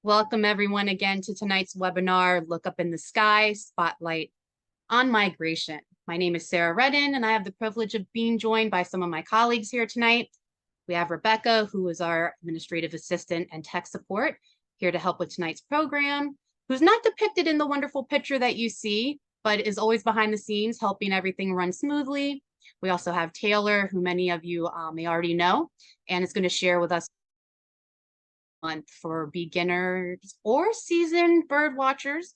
Welcome everyone again to tonight's webinar, Look Up in the Sky, Spotlight on Migration. My name is Sarah Redden, and I have the privilege of being joined by some of my colleagues here tonight. We have Rebecca, who is our administrative assistant and tech support, here to help with tonight's program, who's not depicted in the wonderful picture that you see, but is always behind the scenes, helping everything run smoothly. We also have Taylor, who many of you may already know, and is going to share with us month for beginners or seasoned bird watchers.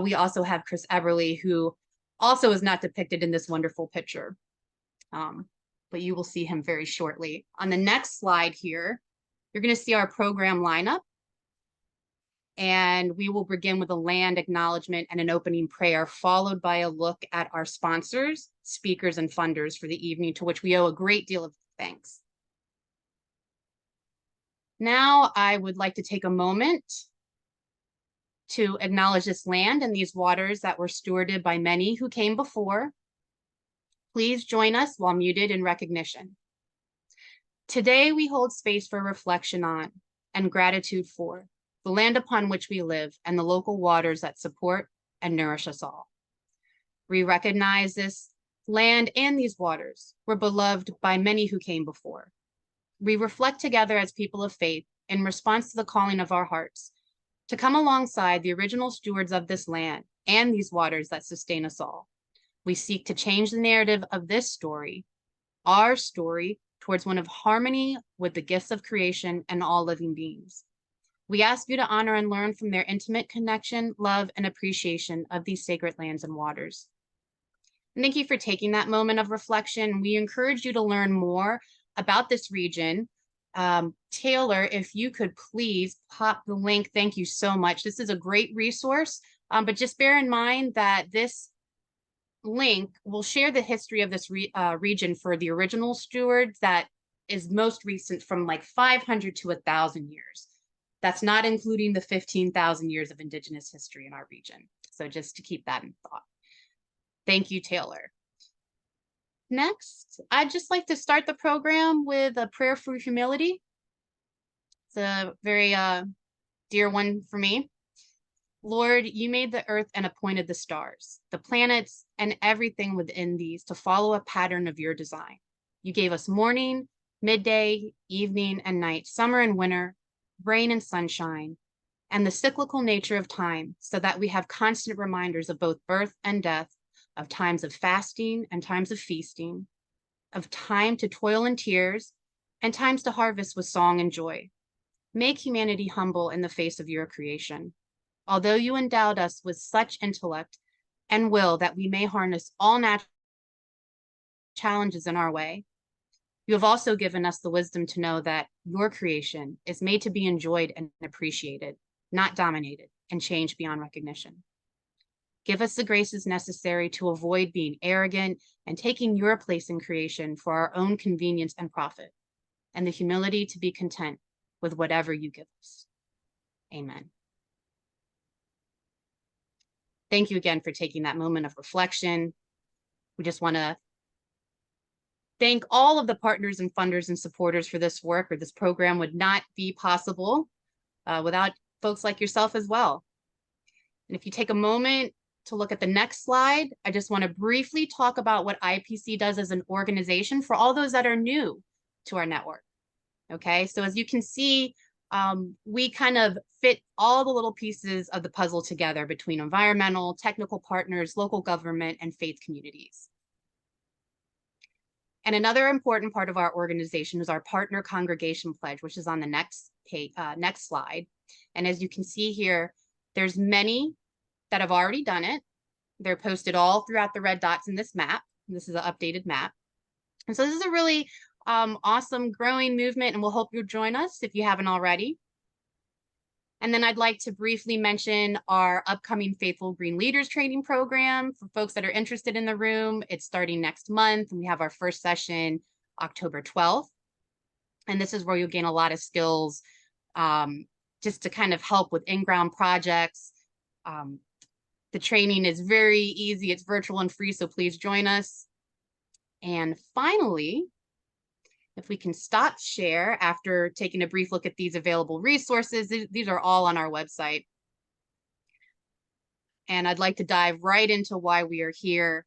We also have Chris Eberly, who also is not depicted in this wonderful picture, but you will see him very shortly. On the next slide here, you're going to see our program lineup, and we will begin with a land acknowledgement and an opening prayer, followed by a look at our sponsors, speakers, and funders for the evening, to which we owe a great deal of thanks. Now, I would like to take a moment to acknowledge this land and these waters that were stewarded by many who came before. Please join us while muted in recognition. Today, we hold space for reflection on and gratitude for the land upon which we live and the local waters that support and nourish us all. We recognize this land and these waters were beloved by many who came before. We reflect together as people of faith in response to the calling of our hearts to come alongside the original stewards of this land and these waters that sustain us all. We seek to change the narrative of this story, our story, towards one of harmony with the gifts of creation and all living beings. We ask you to honor and learn from their intimate connection, love, and appreciation of these sacred lands and waters. And thank you for taking that moment of reflection. We encourage you to learn more about this region. Taylor, if you could please pop the link. Thank you so much. This is a great resource, but just bear in mind that this link will share the history of this region for the original stewards that is most recent, from like 500 to 1,000 years. That's not including the 15,000 years of indigenous history in our region. So just to keep that in thought. Thank you, Taylor. Next, I'd just like to start the program with a prayer for humility. It's a very dear one for me. Lord, you made the earth and appointed the stars, the planets, and everything within these to follow a pattern of your design. You gave us morning, midday, evening, and night, summer and winter, rain and sunshine, and the cyclical nature of time, so that we have constant reminders of both birth and death, of times of fasting and times of feasting, of time to toil in tears and times to harvest with song and joy. Make humanity humble in the face of your creation. Although you endowed us with such intellect and will that we may harness all natural challenges in our way, you have also given us the wisdom to know that your creation is made to be enjoyed and appreciated, not dominated and changed beyond recognition. Give us the graces necessary to avoid being arrogant and taking your place in creation for our own convenience and profit, and the humility to be content with whatever you give us. Amen. Thank you again for taking that moment of reflection. We just want to thank all of the partners and funders and supporters for this work, or this program would not be possible without folks like yourself as well. And if you take a moment to look at the next slide, I just want to briefly talk about what IPC does as an organization for all those that are new to our network. Okay, so as you can see, we kind of fit all the little pieces of the puzzle together between environmental, technical partners, local government, and faith communities. And another important part of our organization is our partner congregation pledge, which is on the next page, next slide. And as you can see here, there's many that have already done it. They're posted all throughout the red dots in this map. This is an updated map. And so this is a really awesome growing movement, and we'll hope you'll join us if you haven't already. And then I'd like to briefly mention our upcoming Faithful Green Leaders training program for folks that are interested in the room. It's starting next month, and we have our first session October 12th. And this is where you'll gain a lot of skills just to kind of help with in-ground projects. The training is very easy. It's virtual and free, so please join us. And finally, If we can stop share after taking a brief look at these available resources, these are all on our website. And I'd like to dive right into why we are here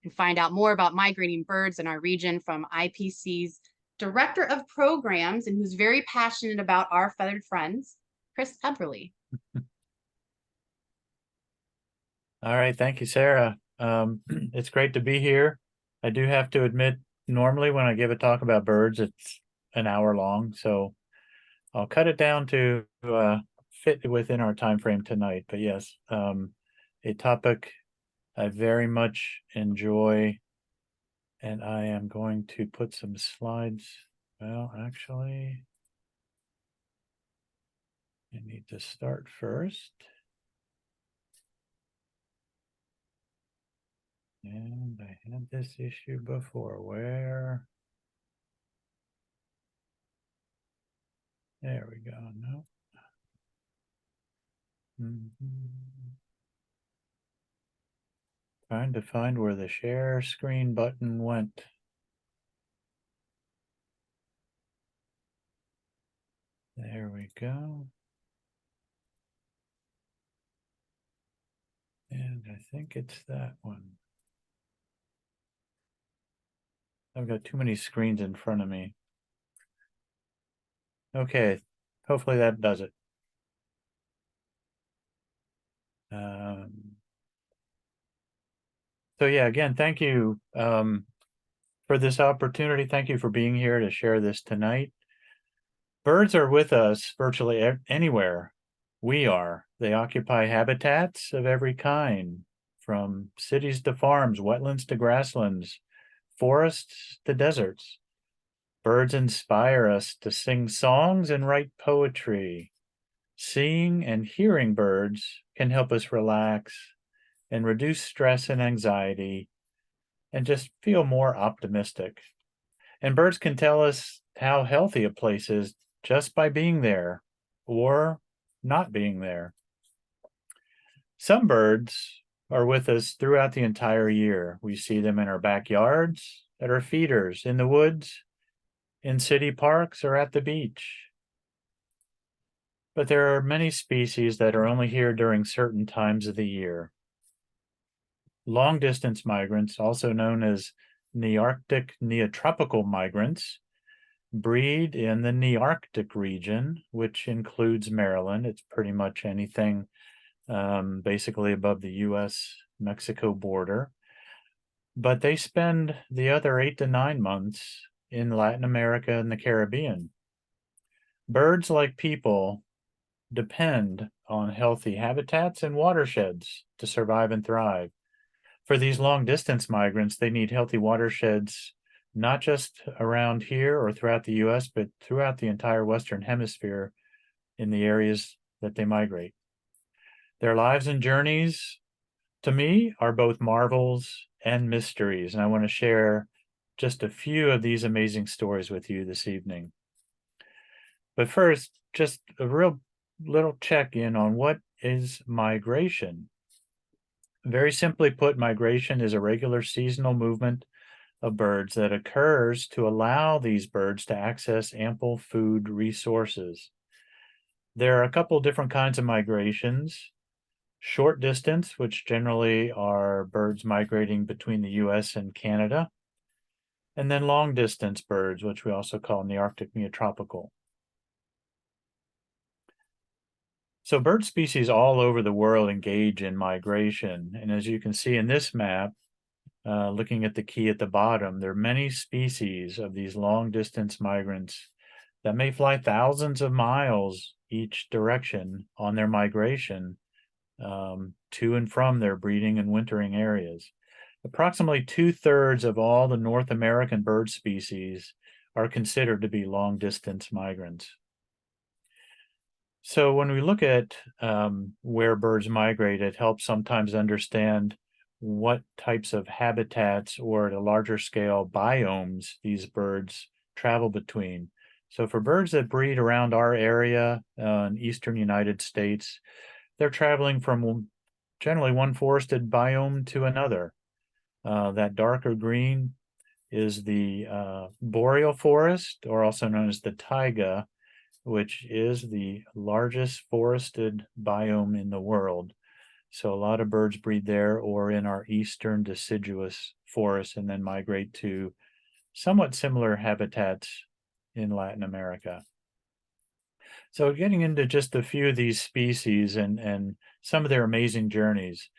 and find out more about migrating birds in our region from IPC's Director of Programs and who's very passionate about our feathered friends, Chris Eberly. All right, thank you, Sarah. It's great to be here. I do have to admit, normally when I give a talk about birds, it's an hour long, so I'll cut it down to fit within our time frame tonight. But yes, a topic I very much enjoy, and I am going to put some slides. Well, actually, I need to start first. And I had this issue before where, there we go, no. Trying to find where the share screen button went. There we go. And I think it's that one. I've got too many screens in front of me. Okay, hopefully that does it. So yeah, again, thank you for this opportunity. Thank you for being here to share this tonight. Birds are with us virtually anywhere we are. They occupy habitats of every kind, from cities to farms, wetlands to grasslands, forests to deserts. Birds inspire us to sing songs and write poetry. Seeing and hearing birds can help us relax and reduce stress and anxiety and just feel more optimistic. And birds can tell us how healthy a place is just by being there or not being there. Some birds are with us throughout the entire year. We see them in our backyards, at our feeders, in the woods, in city parks, or at the beach. But there are many species that are only here during certain times of the year. Long-distance migrants, also known as Nearctic neotropical migrants, breed in the Nearctic region, which includes Maryland. It's pretty much anything basically above the US-Mexico border. But they spend the other 8 to 9 months in Latin America and the Caribbean. Birds, like people, depend on healthy habitats and watersheds to survive and thrive. For these long-distance migrants, they need healthy watersheds, not just around here or throughout the US, but throughout the entire Western Hemisphere in the areas that they migrate. Their lives and journeys, to me, are both marvels and mysteries, and I want to share just a few of these amazing stories with you this evening. But first, just a real little check-in on what is migration. Very simply put, migration is a regular seasonal movement of birds that occurs to allow these birds to access ample food resources. There are a couple different kinds of migrations. Short distance, which generally are birds migrating between the US and Canada, and then long distance birds, which we also call Nearctic neotropical. So bird species all over the world engage in migration. And as you can see in this map, looking at the key at the bottom, there are many species of these long distance migrants that may fly thousands of miles each direction on their migration to and from their breeding and wintering areas. Approximately 2/3 of all the North American bird species are considered to be long distance migrants. So when we look at where birds migrate, it helps sometimes understand what types of habitats or at a larger scale biomes these birds travel between. So for birds that breed around our area in eastern United States, they're traveling from generally one forested biome to another. That darker green is the boreal forest, or also known as the taiga, which is the largest forested biome in the world. So a lot of birds breed there or in our eastern deciduous forests and then migrate to somewhat similar habitats in Latin America. So getting into just a few of these species and some of their amazing journeys.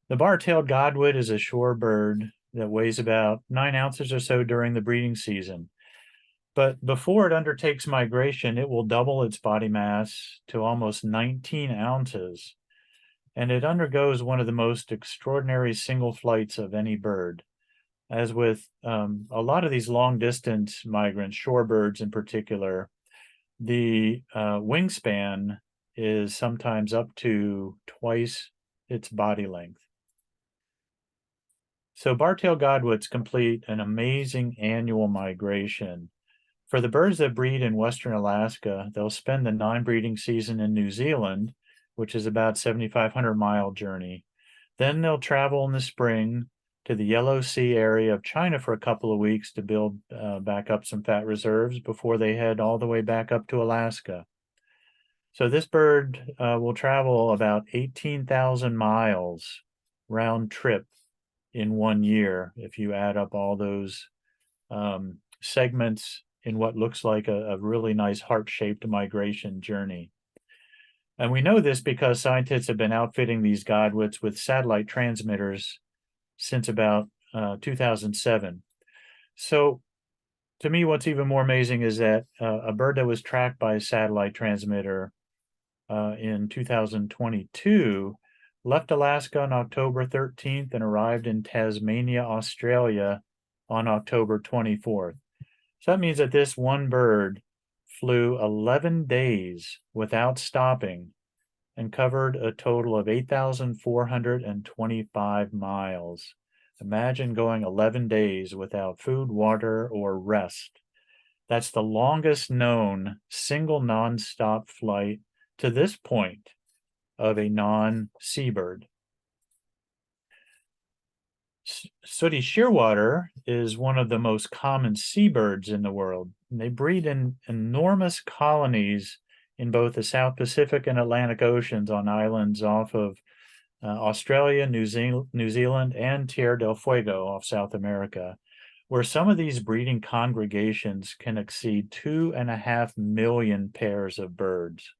The bar-tailed godwit is a shorebird that weighs about 9 ounces or so during the breeding season. But before it undertakes migration, it will double its body mass to almost 19 ounces. And it undergoes one of the most extraordinary single flights of any bird. As with a lot of these long-distance migrants, shorebirds in particular, the wingspan is sometimes up to twice its body length. So bar-tailed godwits complete an amazing annual migration. For the birds that breed in Western Alaska, they'll spend the non-breeding season in New Zealand, which is about 7,500-mile journey. Then they'll travel in the spring to the Yellow Sea area of China for a couple of weeks to build back up some fat reserves before they head all the way back up to Alaska. So this bird will travel about 18,000 miles round trip in 1 year if you add up all those segments in what looks like a really nice heart-shaped migration journey. And we know this because scientists have been outfitting these godwits with satellite transmitters since about 2007. So to me, what's even more amazing is that a bird that was tracked by a satellite transmitter in 2022 left Alaska on October 13th and arrived in Tasmania, Australia on October 24th. So that means that this one bird flew 11 days without stopping and covered a total of 8,425 miles. Imagine going 11 days without food, water, or rest. That's the longest known single nonstop flight to this point of a non-seabird. Sooty shearwater is one of the most common seabirds in the world. And they breed in enormous colonies in both the South Pacific and Atlantic Oceans on islands off of Australia, New Zealand, and Tierra del Fuego off South America, where some of these breeding congregations can exceed 2.5 million pairs of birds.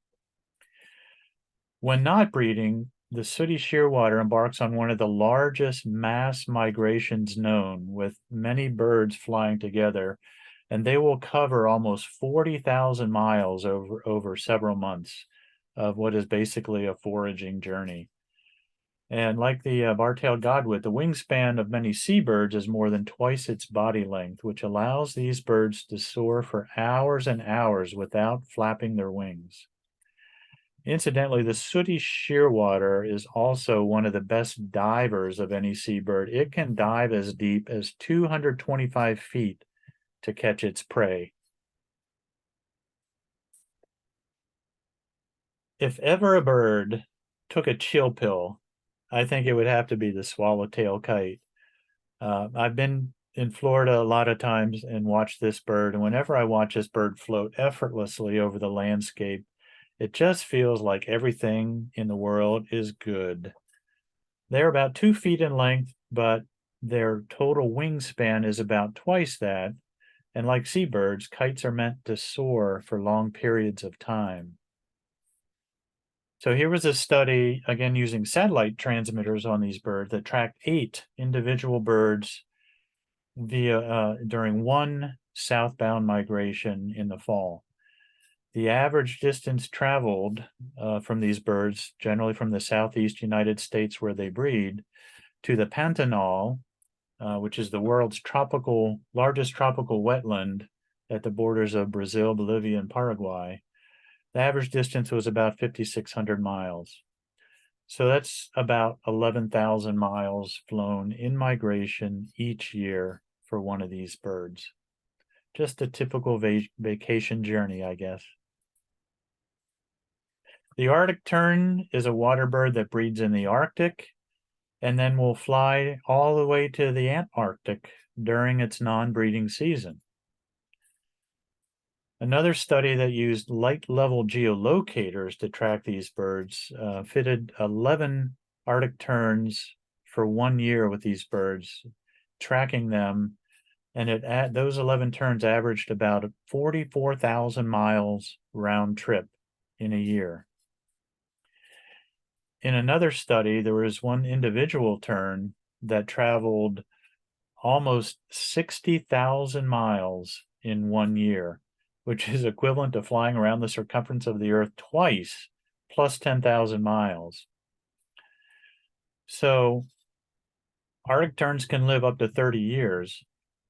When not breeding, the sooty shearwater embarks on one of the largest mass migrations known, with many birds flying together, and they will cover almost 40,000 miles over several months of what is basically a foraging journey. And like the bar-tailed godwit, the wingspan of many seabirds is more than twice its body length, which allows these birds to soar for hours and hours without flapping their wings. Incidentally, the sooty shearwater is also one of the best divers of any seabird. It can dive as deep as 225 feet to catch its prey. If ever a bird took a chill pill, I think it would have to be the swallowtail kite. I've been in Florida a lot of times and watched this bird, and whenever I watch this bird float effortlessly over the landscape, it just feels like everything in the world is good. They're about 2 feet in length, but their total wingspan is about twice that. And like seabirds, kites are meant to soar for long periods of time. So here was a study, again using satellite transmitters on these birds, that tracked 8 individual birds during one southbound migration in the fall. The average distance traveled from these birds, generally from the southeast United States where they breed, to the Pantanal, which is the world's largest tropical wetland at the borders of Brazil, Bolivia, and Paraguay. The average distance was about 5,600 miles. So that's about 11,000 miles flown in migration each year for one of these birds. Just a typical vacation journey, I guess. The Arctic tern is a water bird that breeds in the Arctic and then will fly all the way to the Antarctic during its non-breeding season. Another study that used light level geolocators to track these birds fitted 11 Arctic terns for 1 year with these birds, tracking them, and those 11 terns averaged about 44,000 miles round trip in a year. In another study, there was one individual tern that traveled almost 60,000 miles in 1 year, which is equivalent to flying around the circumference of the Earth twice, plus 10,000 miles. So Arctic terns can live up to 30 years.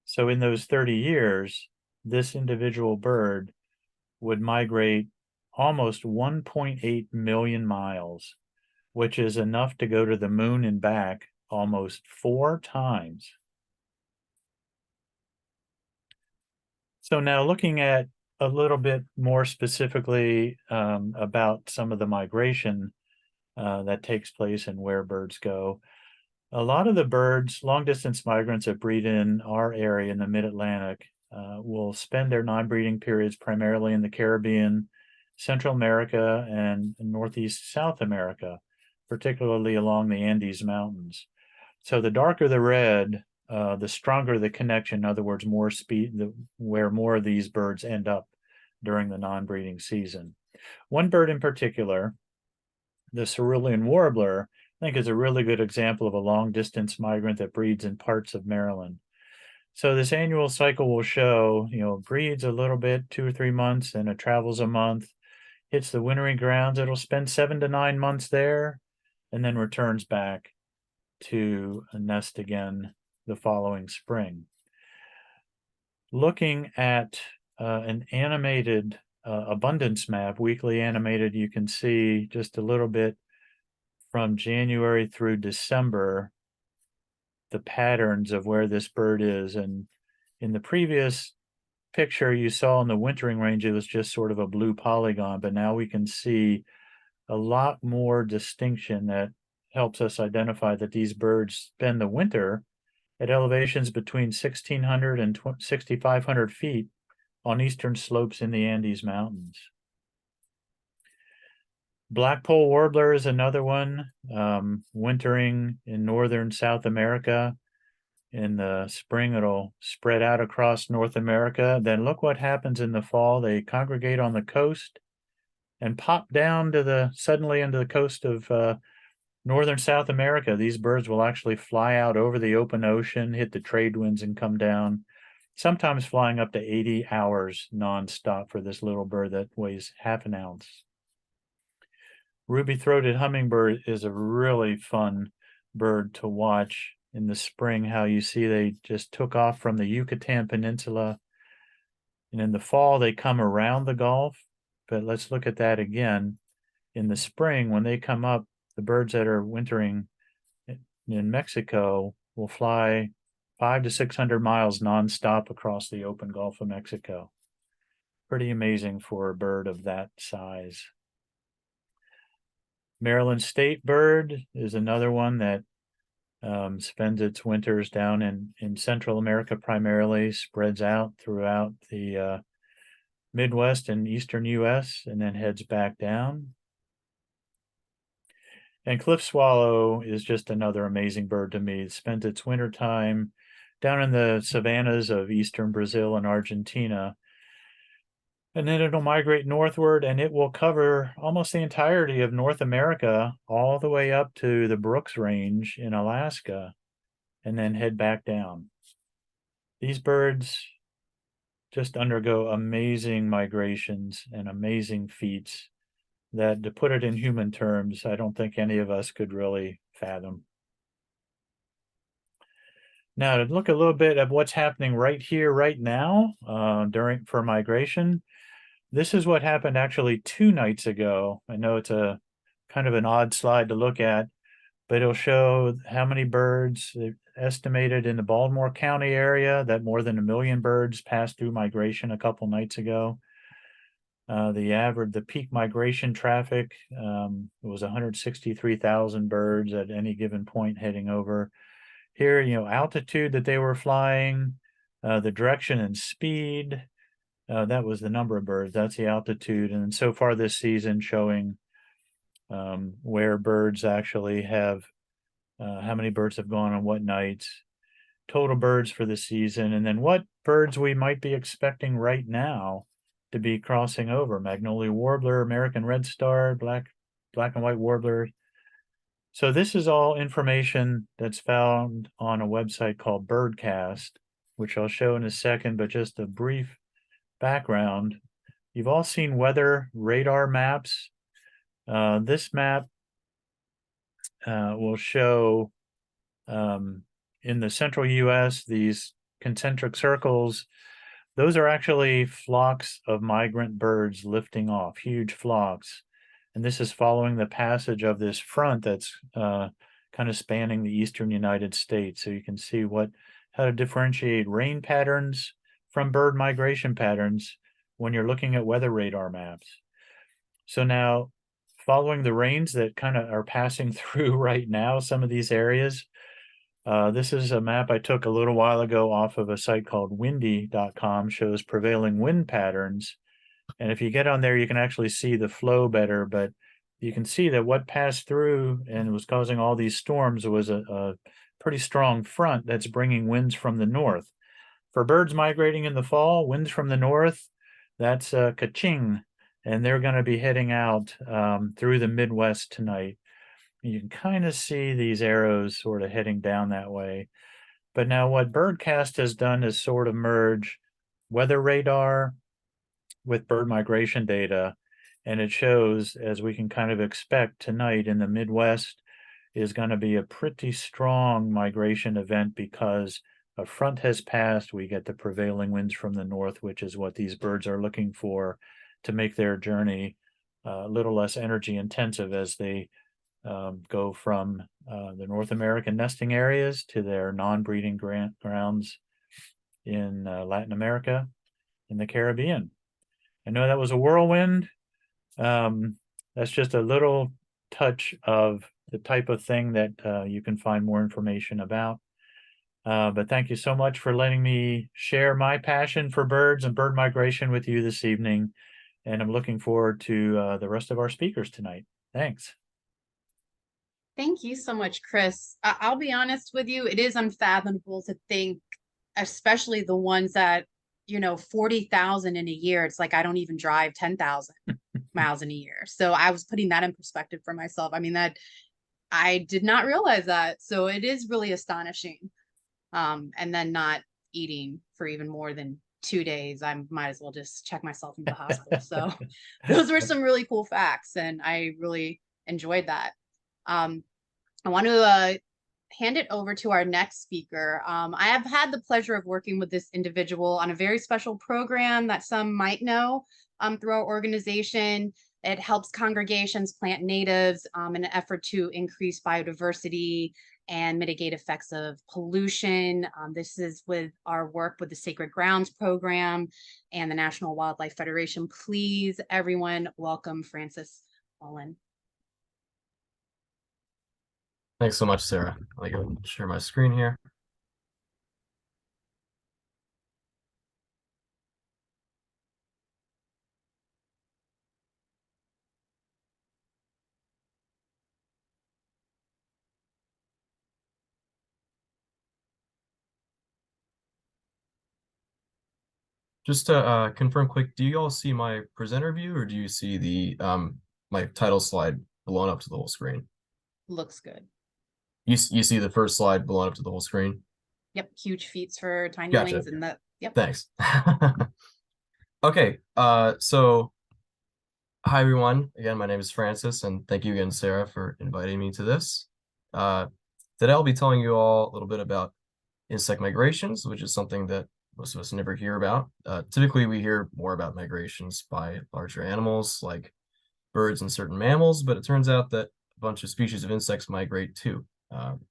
So in those 30 years, this individual bird would migrate almost 1.8 million miles, which is enough to go to the moon and back almost 4 times. So now looking at a little bit more specifically about some of the migration that takes place and where birds go. A lot of the birds, long-distance migrants that breed in our area in the mid-Atlantic, will spend their non-breeding periods primarily in the Caribbean, Central America, and Northeast South America, particularly along the Andes Mountains. So the darker the red, the stronger the connection. In other words, more speed, where more of these birds end up during the non-breeding season. One bird in particular, the cerulean warbler, I think is a really good example of a long-distance migrant that breeds in parts of Maryland. So this annual cycle will show, breeds a little bit, 2 or 3 months, and it travels a month, hits the wintering grounds. It'll spend 7 to 9 months there, and then returns back to nest again the following spring. Looking at an animated abundance map, weekly animated, you can see just a little bit from January through December, the patterns of where this bird is. And in the previous picture you saw in the wintering range, it was just sort of a blue polygon, but now we can see a lot more distinction that helps us identify that these birds spend the winter at elevations between 1,600 and 6,500 feet on eastern slopes in the Andes Mountains. Blackpoll warbler is another one, wintering in northern South America. In the spring, it'll spread out across North America. Then look what happens in the fall. They congregate on the coast and pop down to suddenly into the coast of northern South America. These birds will actually fly out over the open ocean, hit the trade winds, and come down, sometimes flying up to 80 hours nonstop for this little bird that weighs half an ounce. Ruby-throated hummingbird is a really fun bird to watch in the spring, how you see they just took off from the Yucatan Peninsula. And in the fall, they come around the Gulf. But let's look at that again. In the spring, when they come up, the birds that are wintering in Mexico will fly 500 to 600 miles nonstop across the open Gulf of Mexico. Pretty amazing for a bird of that size. Maryland state bird is another one that spends its winters down in Central America primarily, spreads out throughout the Midwest and Eastern U.S., and then heads back down. And cliff swallow is just another amazing bird to me. It spends its winter time down in the savannas of eastern Brazil and Argentina. And then it'll migrate northward, and it will cover almost the entirety of North America, all the way up to the Brooks Range in Alaska, and then head back down. These birds just undergo amazing migrations and amazing feats that, to put it in human terms, I don't think any of us could really fathom. Now, to look a little bit at what's happening right here, right now, for migration. This is what happened actually 2 nights ago. I know it's a kind of an odd slide to look at, but it'll show how many birds estimated in the Baltimore County area, that more than 1 million birds passed through migration a couple nights ago. The peak migration traffic was 163,000 birds at any given point heading over. here, altitude that they were flying, the direction and speed. That was the number of birds. That's the altitude. And so far this season showing where birds actually have, how many birds have gone on what nights, total birds for the season, and then what birds we might be expecting right now to be crossing over. Magnolia warbler, American redstart, black and white warbler. So this is all information that's found on a website called Birdcast, which I'll show in a second, but just a brief background. You've all seen weather radar maps. This map will show in the central US, these concentric circles. Those are actually flocks of migrant birds lifting off, huge flocks. And this is following the passage of this front that's kind of spanning the eastern United States. So you can see how to differentiate rain patterns from bird migration patterns when you're looking at weather radar maps. So now, following the rains that kind of are passing through right now, some of these areas, this is a map I took a little while ago off of a site called windy.com, shows prevailing wind patterns. And if you get on there, you can actually see the flow better, but you can see that what passed through and was causing all these storms was a pretty strong front that's bringing winds from the north. For birds migrating in the fall, winds from the north, that's ka-ching, and they're going to be heading out through the Midwest tonight. You can kind of see these arrows sort of heading down that way. But now what Birdcast has done is sort of merge weather radar with bird migration data. And it shows, as we can kind of expect tonight in the Midwest, is going to be a pretty strong migration event because a front has passed. We get the prevailing winds from the north, which is what these birds are looking for to make their journey a little less energy intensive as they go from the North American nesting areas to their non-breeding grounds in Latin America and the Caribbean. I know that was a whirlwind. That's just a little touch of the type of thing that you can find more information about. But thank you so much for letting me share my passion for birds and bird migration with you this evening. And I'm looking forward to the rest of our speakers tonight. Thanks. Thank you so much, Chris. I'll be honest with you, it is unfathomable to think, especially the ones that, 40,000 in a year. It's like I don't even drive 10,000 miles in a year. So I was putting that in perspective for myself. I mean, that I did not realize that. So it is really astonishing. And then not eating for even more than 2 days, I might as well just check myself into the hospital. So those were some really cool facts, and I really enjoyed that. I want to hand it over to our next speaker. I have had the pleasure of working with this individual on a very special program that some might know through our organization. It helps congregations plant natives in an effort to increase biodiversity and mitigate effects of pollution. This is with our work with the Sacred Grounds Program and the National Wildlife Federation. Please, everyone, welcome Francis Mullan. Thanks so much, Sarah. I'll go and share my screen here. Just to confirm quick, do you all see my presenter view, or do you see the my title slide blown up to the whole screen? Looks good. You see the first slide blown up to the whole screen? Yep, huge feats for tiny Gotcha. wings and yep. Thanks. Okay, so hi everyone. Again, my name is Francis, and thank you again, Sarah, for inviting me to this. Today I'll be telling you all a little bit about insect migrations, which is something that most of us never hear about. Typically, we hear more about migrations by larger animals like birds and certain mammals, but it turns out that a bunch of species of insects migrate too.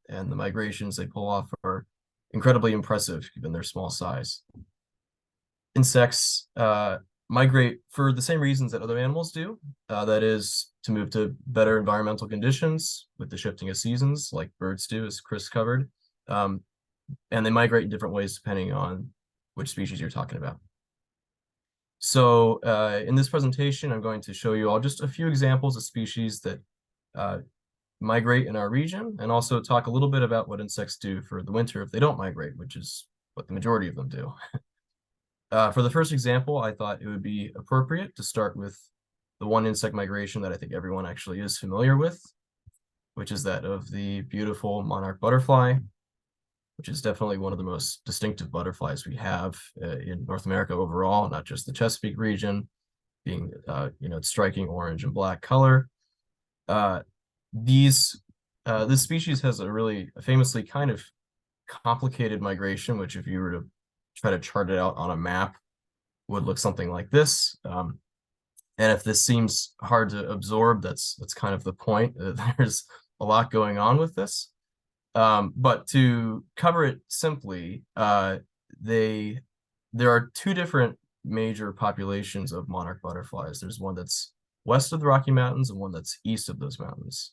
And the migrations they pull off are incredibly impressive given their small size. Insects migrate for the same reasons that other animals do. That is to move to better environmental conditions with the shifting of seasons like birds do, as Chris covered. And they migrate in different ways depending on which species you're talking about. So in this presentation, I'm going to show you all just a few examples of species that migrate in our region, and also talk a little bit about what insects do for the winter if they don't migrate, which is what the majority of them do. For the first example, I thought it would be appropriate to start with the one insect migration that I think everyone actually is familiar with, which is that of the beautiful monarch butterfly, which is definitely one of the most distinctive butterflies we have in North America overall, not just the Chesapeake region, being its striking orange and black color. This species has a famously kind of complicated migration, which if you were to try to chart it out on a map would look something like this. And if this seems hard to absorb, that's kind of the point. There's a lot going on with this. But to cover it simply, there are two different major populations of monarch butterflies. There's one that's west of the Rocky Mountains and one that's east of those mountains.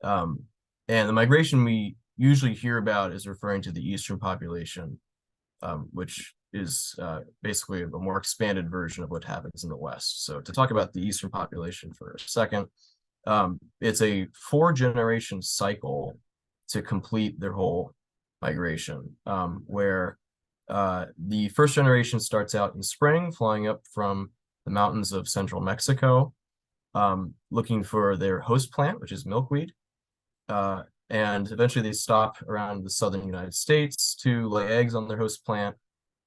And the migration we usually hear about is referring to the eastern population, which is basically a more expanded version of what happens in the West. So to talk about the eastern population for a second, it's a 4-generation cycle to complete their whole migration, where the first generation starts out in spring, flying up from the mountains of central Mexico, looking for their host plant, which is milkweed. And eventually they stop around the southern United States to lay eggs on their host plant.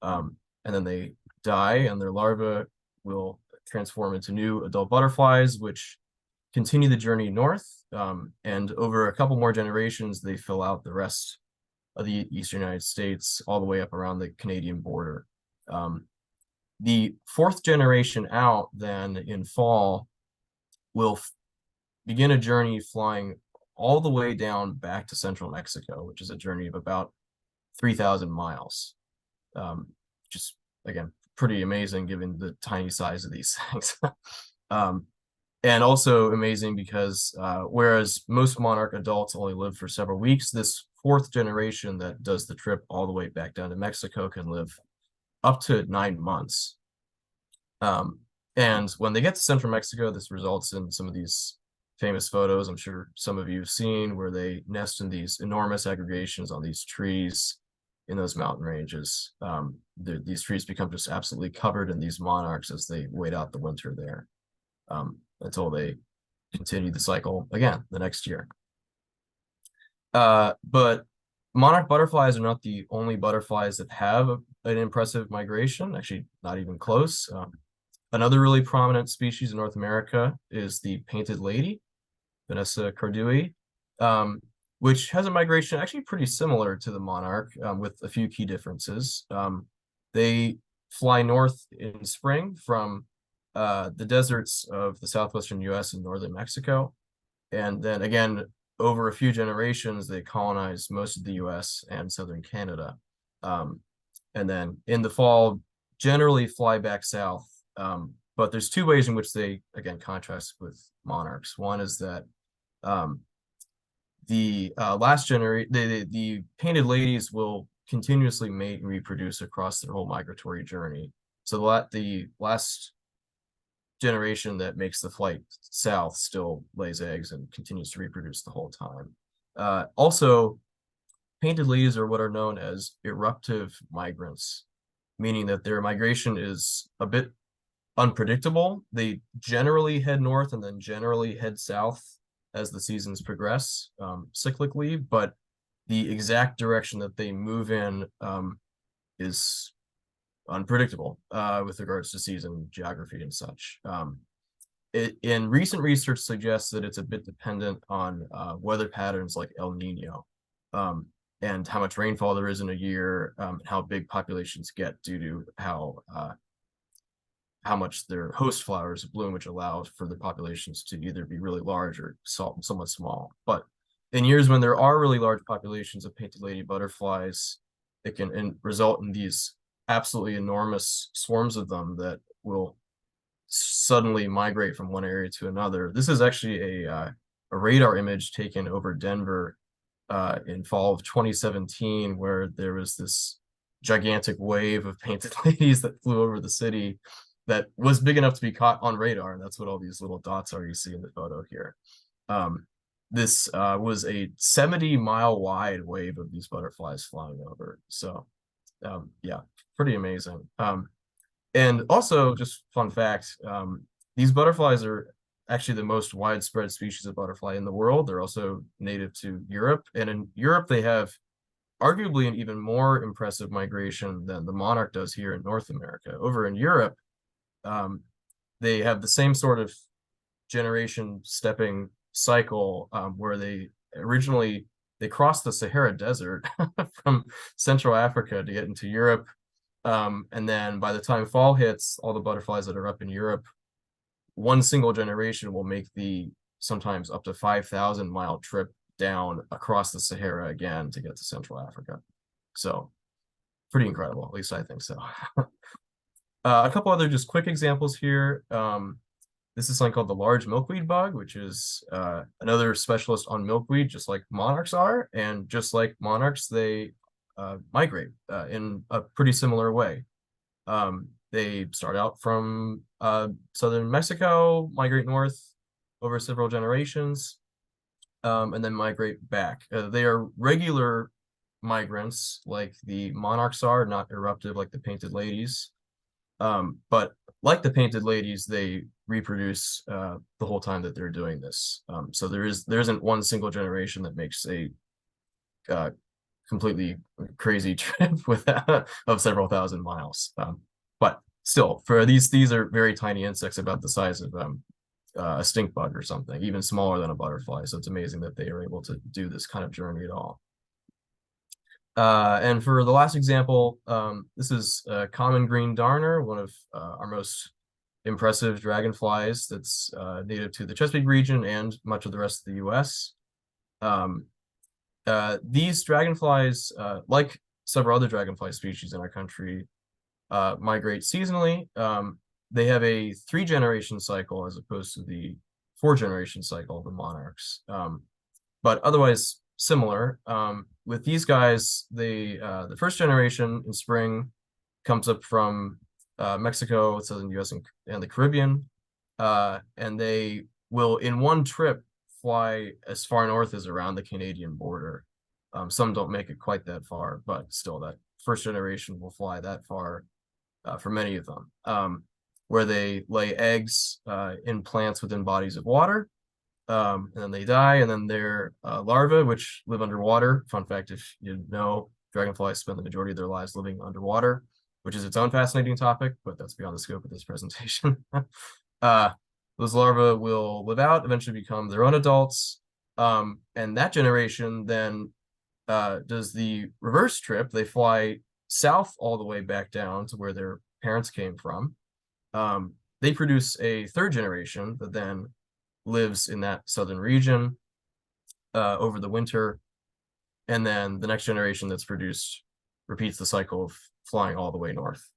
And then they die, and their larvae will transform into new adult butterflies, which continue the journey north. And over a couple more generations, they fill out the rest of the eastern United States, all the way up around the Canadian border. The 4th generation out, then in fall, will begin a journey flying all the way down back to central Mexico, which is a journey of about 3,000 miles. Which is, again, pretty amazing given the tiny size of these things. And also amazing because whereas most monarch adults only live for several weeks, this 4th generation that does the trip all the way back down to Mexico can live up to 9 months. And when they get to central Mexico, this results in some of these famous photos I'm sure some of you have seen, where they nest in these enormous aggregations on these trees in those mountain ranges. These trees become just absolutely covered in these monarchs as they wait out the winter there, until they continue the cycle again the next year. But monarch butterflies are not the only butterflies that have an impressive migration, actually not even close. Another really prominent species in North America is the painted lady, Vanessa cordui, which has a migration actually pretty similar to the monarch, with a few key differences. They fly north in spring from the deserts of the southwestern US and northern Mexico. And then again, over a few generations, they colonize most of the US and southern Canada. And then in the fall, generally fly back south. But there's two ways in which they, again, contrast with monarchs. One is that the painted ladies will continuously mate and reproduce across their whole migratory journey. So the last generation that makes the flight south still lays eggs and continues to reproduce the whole time. Also, painted ladies are what are known as eruptive migrants, meaning that their migration is a bit unpredictable. They generally head north and then generally head south as the seasons progress, cyclically, but the exact direction that they move in is unpredictable with regards to season geography and such. In recent research suggests that it's a bit dependent on weather patterns like El Nino, and how much rainfall there is in a year, how big populations get due to how much their host flowers bloom, which allows for the populations to either be really large or somewhat small. But in years when there are really large populations of painted lady butterflies, it can result in these absolutely enormous swarms of them that will suddenly migrate from one area to another. This is actually a radar image taken over Denver in fall of 2017, where there was this gigantic wave of painted ladies that flew over the city that was big enough to be caught on radar. And that's what all these little dots are you see in the photo here. This was a 70-mile wide wave of these butterflies flying over. So yeah, pretty amazing. And also, just fun fact, these butterflies are actually the most widespread species of butterfly in the world. They're also native to Europe. And in Europe, they have arguably an even more impressive migration than the monarch does here in North America. Over in Europe, they have the same sort of generation stepping cycle where they crossed the Sahara Desert from Central Africa to get into Europe. And then by the time fall hits, all the butterflies that are up in Europe, one single generation will make the sometimes up to 5,000-mile trip down across the Sahara again to get to Central Africa. So pretty incredible, at least I think so. A couple other just quick examples here. This is something called the large milkweed bug, which is another specialist on milkweed, just like monarchs are. And just like monarchs, they migrate in a pretty similar way. They start out from southern Mexico, migrate north over several generations, and then migrate back. They are regular migrants like the monarchs are, not eruptive like the painted ladies. But like the painted ladies, they reproduce the whole time that they're doing this. So there isn't one single generation that makes a completely crazy trip with of several thousand miles. But still, for these are very tiny insects, about the size of a stink bug or something, even smaller than a butterfly. So it's amazing that they are able to do this kind of journey at all. And for the last example, this is a common green darner, one of our most impressive dragonflies that's native to the Chesapeake region and much of the rest of the US. These dragonflies, like several other dragonfly species in our country, migrate seasonally. They have a 3-generation cycle as opposed to the 4-generation cycle of the monarchs, but otherwise similar. With these guys, the first generation in spring comes up from Mexico, southern US, and the Caribbean, and they will, in one trip, fly as far north as around the Canadian border. Some don't make it quite that far, but still, that first generation will fly that far for many of them, where they lay eggs in plants within bodies of water. And then they die, and then their larvae, which live underwater. Fun fact, if you know, dragonflies spend the majority of their lives living underwater, which is its own fascinating topic, but that's beyond the scope of this presentation. Those larvae will live out, eventually become their own adults. And that generation then does the reverse trip. They fly south all the way back down to where their parents came from. They produce a third generation that then lives in that southern region over the winter. And then the next generation that's produced repeats the cycle of flying all the way north.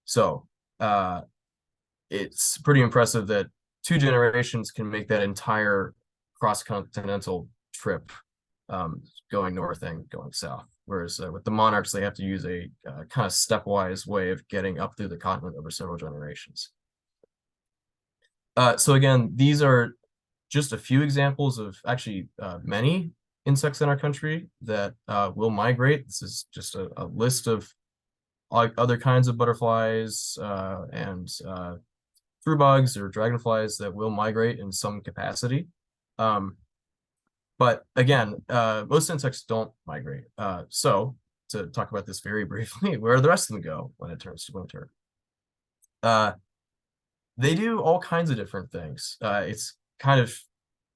So it's pretty impressive that 2 generations can make that entire cross-continental trip, going north and going south. Whereas with the monarchs, they have to use a kind of stepwise way of getting up through the continent over several generations. So again, these are just a few examples of actually many insects in our country that will migrate. This is just a list of other kinds of butterflies and fruit bugs or dragonflies that will migrate in some capacity. But again, most insects don't migrate. So to talk about this very briefly, where do the rest of them go when it turns to winter? They do all kinds of different things. It's kind of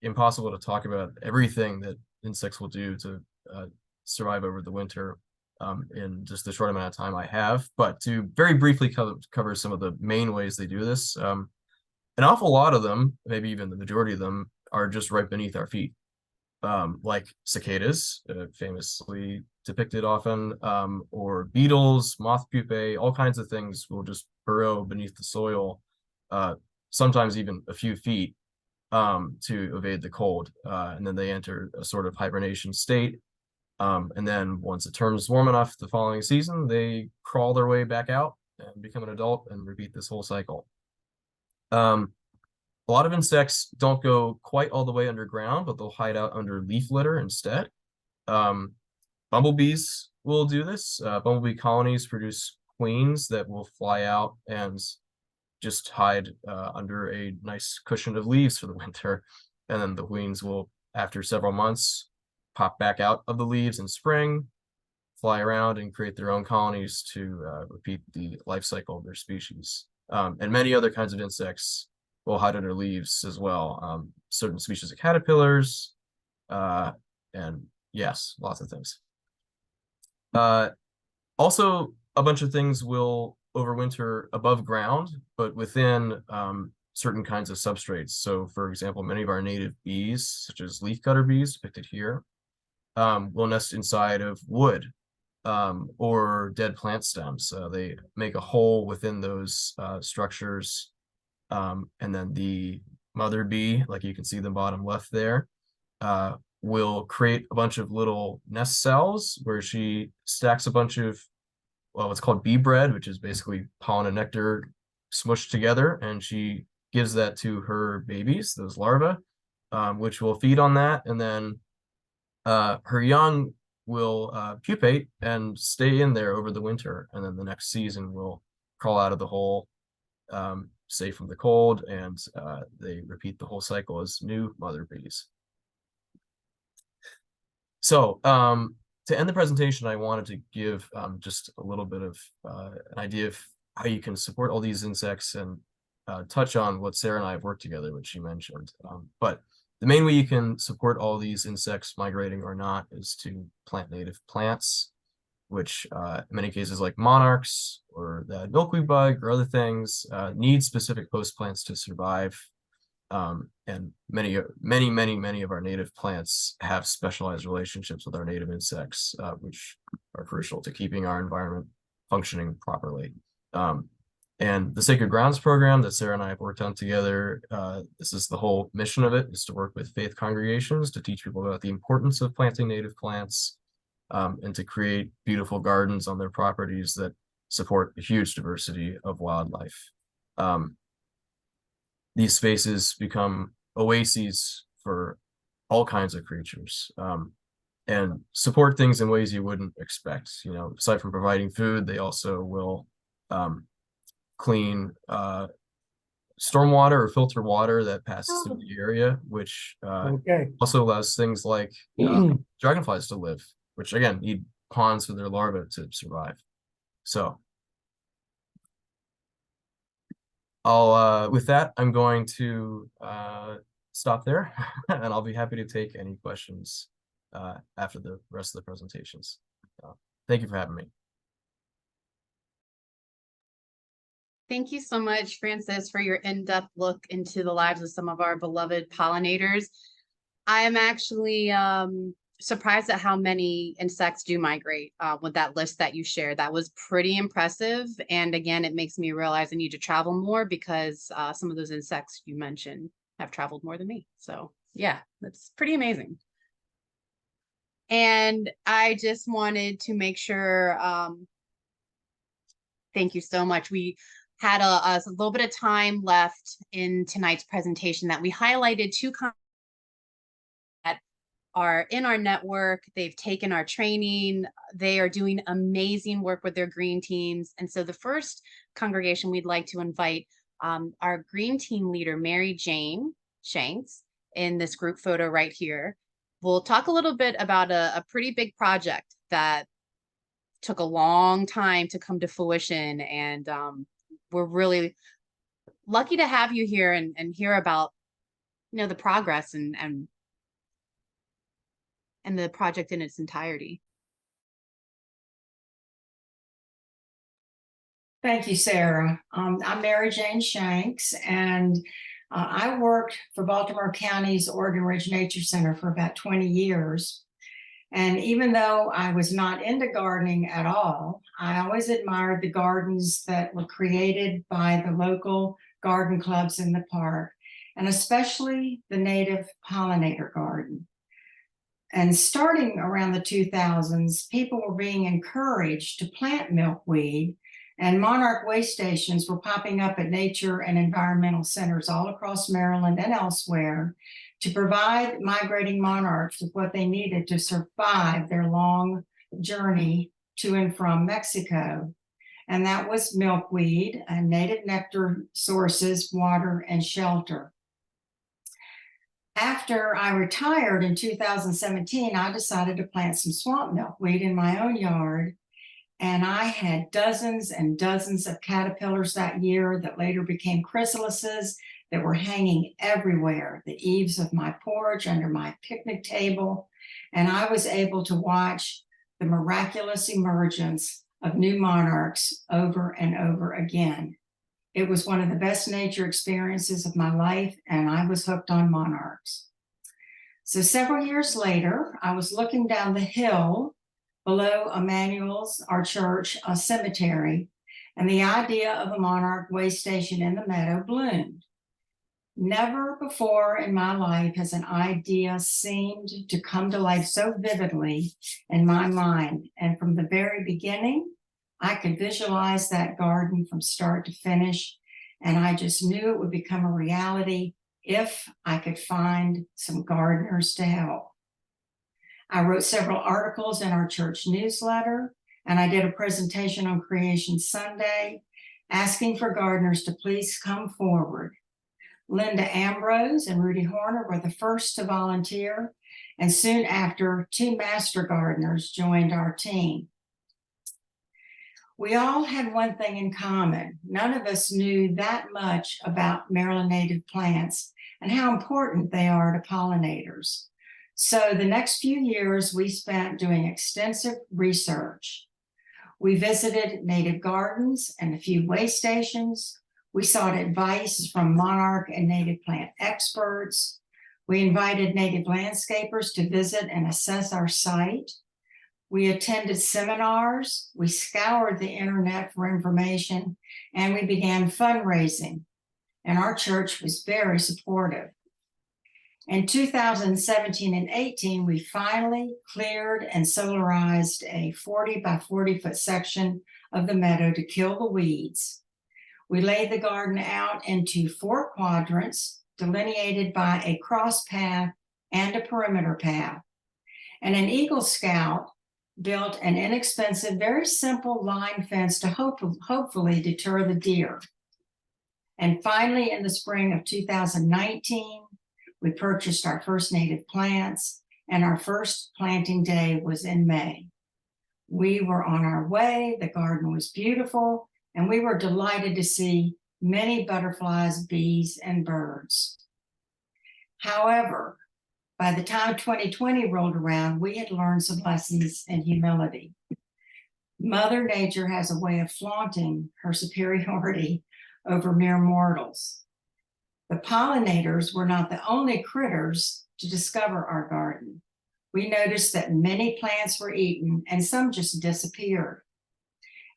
impossible to talk about everything that insects will do to survive over the winter in just the short amount of time I have. But to very briefly cover some of the main ways they do this, an awful lot of them, maybe even the majority of them, are just right beneath our feet. Like cicadas, famously depicted often, or beetles, moth pupae, all kinds of things will just burrow beneath the soil, sometimes even a few feet, to evade the cold. And then they enter a sort of hibernation state. And then once it turns warm enough the following season, they crawl their way back out and become an adult and repeat this whole cycle. A lot of insects don't go quite all the way underground, but they'll hide out under leaf litter instead. Bumblebees will do this. Bumblebee colonies produce queens that will fly out and just hide under a nice cushion of leaves for the winter. And then the queens will, after several months, pop back out of the leaves in spring, fly around and create their own colonies to repeat the life cycle of their species. And many other kinds of insects will hide under leaves as well. Certain species of caterpillars, and yes, lots of things. Also, a bunch of things will overwinter above ground, but within certain kinds of substrates. So, for example, many of our native bees, such as leafcutter bees depicted here, will nest inside of wood or dead plant stems. They make a hole within those structures, and then the mother bee, like you can see the bottom left there, will create a bunch of little nest cells where she stacks a bunch of, well, what's called bee bread, which is basically pollen and nectar smushed together, and she gives that to her babies, those larvae, which will feed on that, and then her young will pupate and stay in there over the winter, and then the next season will crawl out of the hole, safe from the cold, and they repeat the whole cycle as new mother bees. So to end the presentation, I wanted to give just a little bit of an idea of how you can support all these insects and touch on what Sarah and I have worked together, which she mentioned. But the main way you can support all these insects, migrating or not, is to plant native plants, which in many cases, like monarchs or the milkweed bug or other things, need specific host plants to survive. And many of our native plants have specialized relationships with our native insects, which are crucial to keeping our environment functioning properly. And the Sacred Grounds program that Sarah and I have worked on together, this is the whole mission of it, is to work with faith congregations to teach people about the importance of planting native plants, and to create beautiful gardens on their properties that support a huge diversity of wildlife. These spaces become oases for all kinds of creatures, and support things in ways you wouldn't expect. You know, aside from providing food, they also will clean stormwater or filter water that passes through the area, which also allows things like dragonflies to live, which again need ponds for their larvae to survive. So I'll with that, I'm going to stop there, and I'll be happy to take any questions after the rest of the presentations. Thank you for having me. Thank you so much, Francis, for your in-depth look into the lives of some of our beloved pollinators. I am actually surprised at how many insects do migrate with that list that you shared. That was pretty impressive. And again, it makes me realize I need to travel more, because some of those insects you mentioned have traveled more than me. So yeah, that's pretty amazing. And I just wanted to make sure, thank you so much. We had a little bit of time left in tonight's presentation that we highlighted two that are in our network. They've taken our training. They are doing amazing work with their green teams. And so the first congregation we'd like to invite our green team leader, Mary Jane Shanks, in this group photo right here. We'll talk a little bit about a pretty big project that took a long time to come to fruition, and we're really lucky to have you here and hear about, you know, the progress and the project in its entirety. Thank you, Sarah. I'm Mary Jane Shanks, and I worked for Baltimore County's Oregon Ridge Nature Center for about 20 years. And even though I was not into gardening at all, I always admired the gardens that were created by the local garden clubs in the park. and especially the native pollinator garden. And starting around the 2000s, people were being encouraged to plant milkweed, and monarch way stations were popping up at nature and environmental centers all across Maryland and elsewhere to provide migrating monarchs with what they needed to survive their long journey to and from Mexico. And that was milkweed, and native nectar sources, water, and shelter. After I retired in 2017, I decided to plant some swamp milkweed in my own yard. And I had dozens and dozens of caterpillars that year that later became chrysalises that were hanging everywhere, the eaves of my porch, under my picnic table. And I was able to watch the miraculous emergence of new monarchs over and over again. It was one of the best nature experiences of my life, and I was hooked on monarchs. So several years later, I was looking down the hill below Emmanuel's, our church, a cemetery, and the idea of a monarch way station in the meadow bloomed. Never before in my life has an idea seemed to come to life so vividly in my mind. And from the very beginning, I could visualize that garden from start to finish, and I just knew it would become a reality if I could find some gardeners to help. I wrote several articles in our church newsletter, and I did a presentation on Creation Sunday, asking for gardeners to please come forward. Linda Ambrose and Rudy Horner were the first to volunteer, and soon after, 2 master gardeners joined our team. We all had one thing in common. None of us knew that much about Maryland native plants and how important they are to pollinators. So the next few years we spent doing extensive research. We visited native gardens and a few way stations. We sought advice from monarch and native plant experts. We invited native landscapers to visit and assess our site. We attended seminars, we scoured the internet for information, and we began fundraising. And our church was very supportive. In 2017 and 18, we finally cleared and solarized a 40 by 40 foot section of the meadow to kill the weeds. We laid the garden out into 4 quadrants, delineated by a cross path and a perimeter path. And an Eagle Scout built an inexpensive, very simple line fence to hopefully deter the deer. And finally, in the spring of 2019, we purchased our first native plants, and our first planting day was in May. We were on our way, the garden was beautiful, and we were delighted to see many butterflies, bees, and birds. However, by the time 2020 rolled around, we had learned some lessons in humility. Mother Nature has a way of flaunting her superiority over mere mortals. The pollinators were not the only critters to discover our garden. We noticed that many plants were eaten and some just disappeared.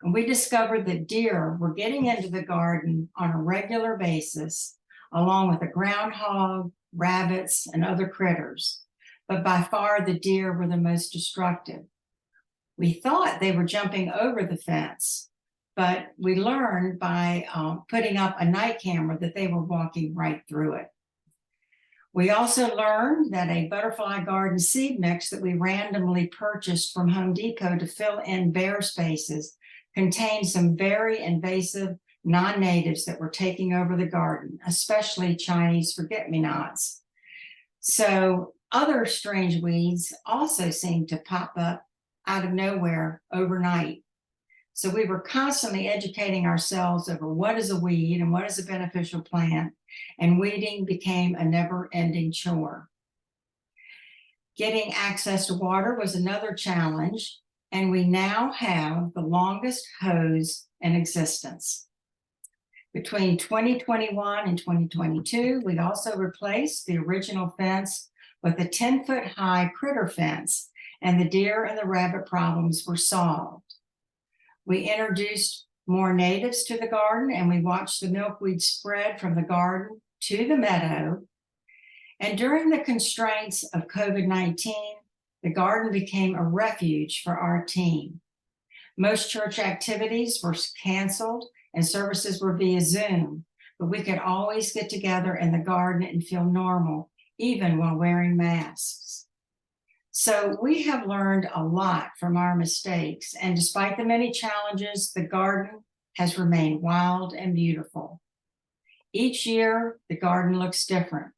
And we discovered that deer were getting into the garden on a regular basis, along with the groundhog, rabbits, and other critters. But by far, the deer were the most destructive. We thought they were jumping over the fence, but we learned by putting up a night camera that they were walking right through it. We also learned that a butterfly garden seed mix that we randomly purchased from Home Depot to fill in bare spaces contained some very invasive non-natives that were taking over the garden, especially Chinese forget-me-nots. So other strange weeds also seemed to pop up out of nowhere overnight. So we were constantly educating ourselves over what is a weed and what is a beneficial plant, and weeding became a never-ending chore. Getting access to water was another challenge, and we now have the longest hose in existence. Between 2021 and 2022, we also replaced the original fence with a 10-foot high critter fence, and the deer and the rabbit problems were solved. We introduced more natives to the garden, and we watched the milkweed spread from the garden to the meadow. And during the constraints of COVID-19, the garden became a refuge for our team. Most church activities were canceled and services were via Zoom, but we could always get together in the garden and feel normal, even while wearing masks. So we have learned a lot from our mistakes, and despite the many challenges, the garden has remained wild and beautiful. Each year, the garden looks different,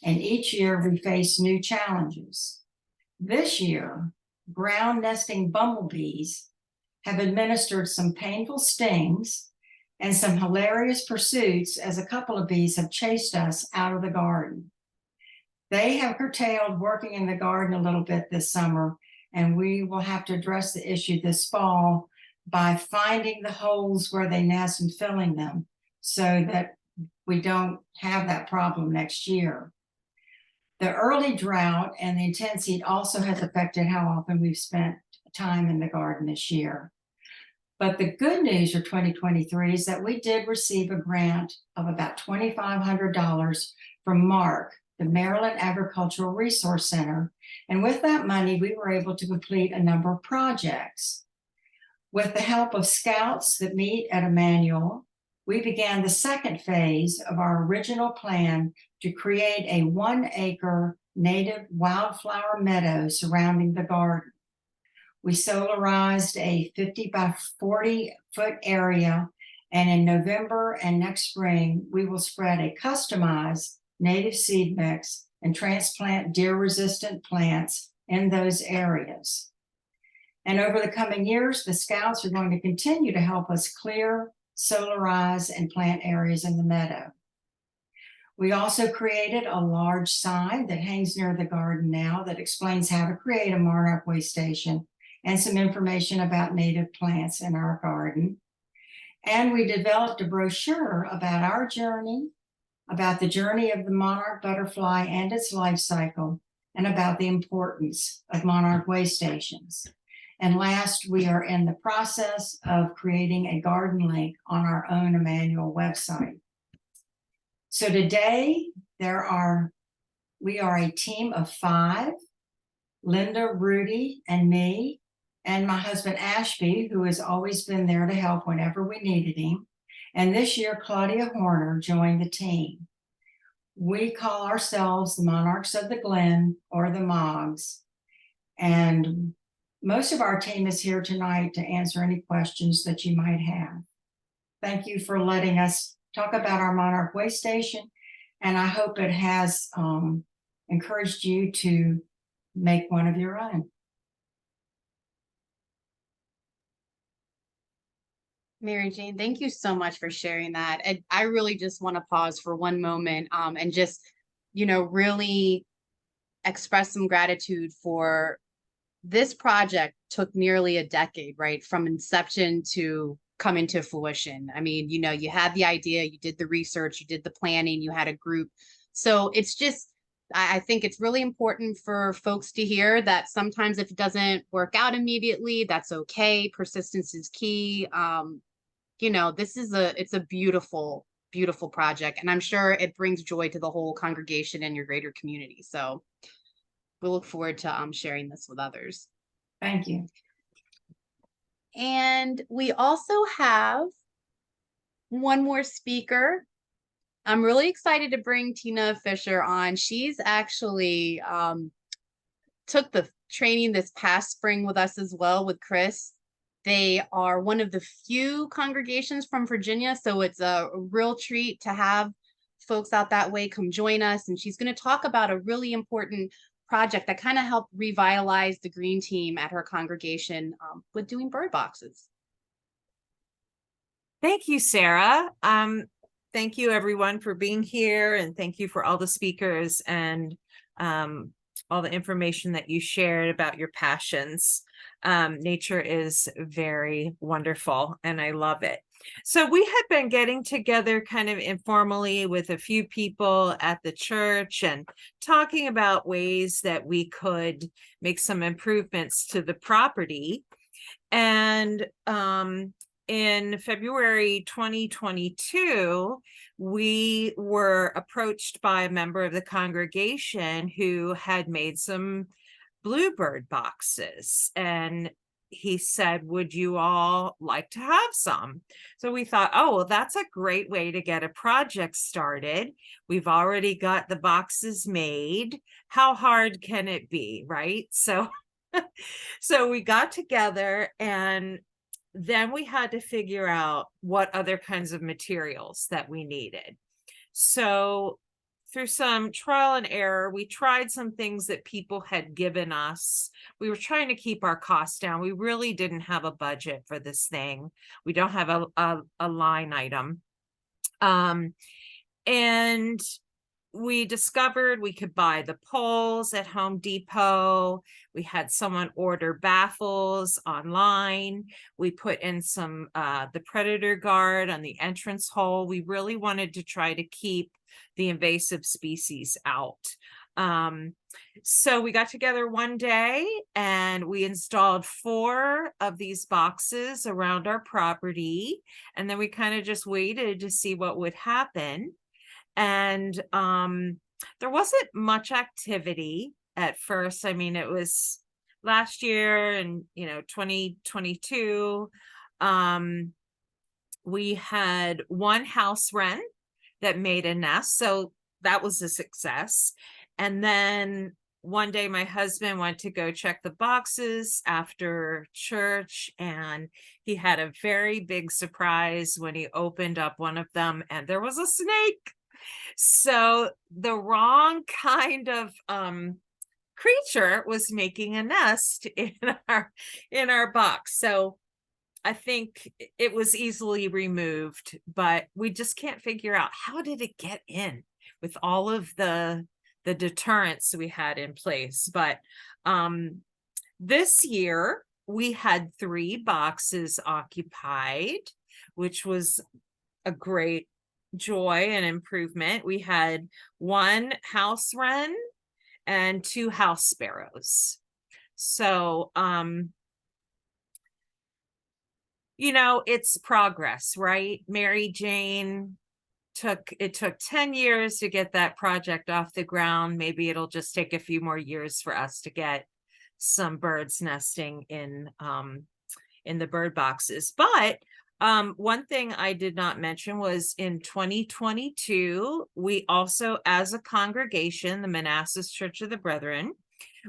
and each year we face new challenges. This year, ground nesting bumblebees have administered some painful stings and some hilarious pursuits as a couple of bees have chased us out of the garden. They have curtailed working in the garden a little bit this summer, and we will have to address the issue this fall by finding the holes where they nest and filling them so that we don't have that problem next year. The early drought and the intense heat also has affected how often we've spent time in the garden this year. But the good news for 2023 is that we did receive a grant of about $2,500 from MARC, the Maryland Agricultural Resource Center. And with that money, we were able to complete a number of projects. With the help of scouts that meet at Emmanuel, we began the second phase of our original plan to create a 1-acre native wildflower meadow surrounding the garden. We solarized a 50 by 40 foot area, and in November and next spring, we will spread a customized native seed mix and transplant deer-resistant plants in those areas. And over the coming years, the scouts are going to continue to help us clear, solarize, and plant areas in the meadow. We also created a large sign that hangs near the garden now that explains how to create a monarch way station and some information about native plants in our garden. And we developed a brochure about our journey, about the journey of the monarch butterfly and its life cycle, and about the importance of monarch way stations. And last, we are in the process of creating a garden link on our own Emmanuel website. So today, we are a team of 5, Linda, Rudy, and me, and my husband Ashby, who has always been there to help whenever we needed him. And this year, Claudia Horner joined the team. We call ourselves the Monarchs of the Glen, or the Mogs. And most of our team is here tonight to answer any questions that you might have. Thank you for letting us talk about our Monarch Way Station, and I hope it has encouraged you to make one of your own. Mary Jane, thank you so much for sharing that. And I really just want to pause for one moment and just, really express some gratitude for this project. Took nearly a decade, right? From inception to come into fruition. I mean, you had the idea, you did the research, you did the planning, you had a group. So it's just, I think it's really important for folks to hear that sometimes if it doesn't work out immediately, that's okay. Persistence is key. It's a beautiful, beautiful project, and I'm sure it brings joy to the whole congregation and your greater community. So we look forward to sharing this with others. Thank you. And we also have one more speaker. I'm really excited to bring Tina Fisher on. She's actually took the training this past spring with us as well with Chris. They are one of the few congregations from Virginia, so it's a real treat to have folks out that way come join us. And she's going to talk about a really important project that kind of helped revitalize the green team at her congregation with doing bird boxes. Thank you, Sarah. Thank you everyone for being here, and thank you for all the speakers and all the information that you shared about your passions. Nature is very wonderful and I love it. So we had been getting together kind of informally with a few people at the church and talking about ways that we could make some improvements to the property. And in February 2022, we were approached by a member of the congregation who had made some bluebird boxes, and he said, would you all like to have some? So we thought, oh, well, that's a great way to get a project started. We've already got the boxes made. How hard can it be, right? So so we got together, and then we had to figure out what other kinds of materials that we needed. So through some trial and error, we tried some things that people had given us. We were trying to keep our costs down. We really didn't have a budget for this thing. We don't have a line item. And we discovered we could buy the poles at Home Depot. We had someone order baffles online. We put in some the predator guard on the entrance hole. We really wanted to try to keep the invasive species out. So we got together one day and we installed 4 of these boxes around our property. And then we kind of just waited to see what would happen. And there wasn't much activity at first. I mean, it was last year and 2022. We had one house wren that made a nest, so that was a success. And then one day my husband went to go check the boxes after church, and he had a very big surprise when he opened up one of them and there was a snake. So the wrong kind of creature was making a nest in our box. So I think it was easily removed, but we just can't figure out how did it get in with all of the deterrents we had in place. But this year we had 3 boxes occupied, which was a great joy and improvement. We had 1 house wren and 2 house sparrows. So it's progress, right? Mary Jane took 10 years to get that project off the ground. Maybe it'll just take a few more years for us to get some birds nesting in the bird boxes. But one thing I did not mention was in 2022, we also, as a congregation, the Manassas Church of the Brethren,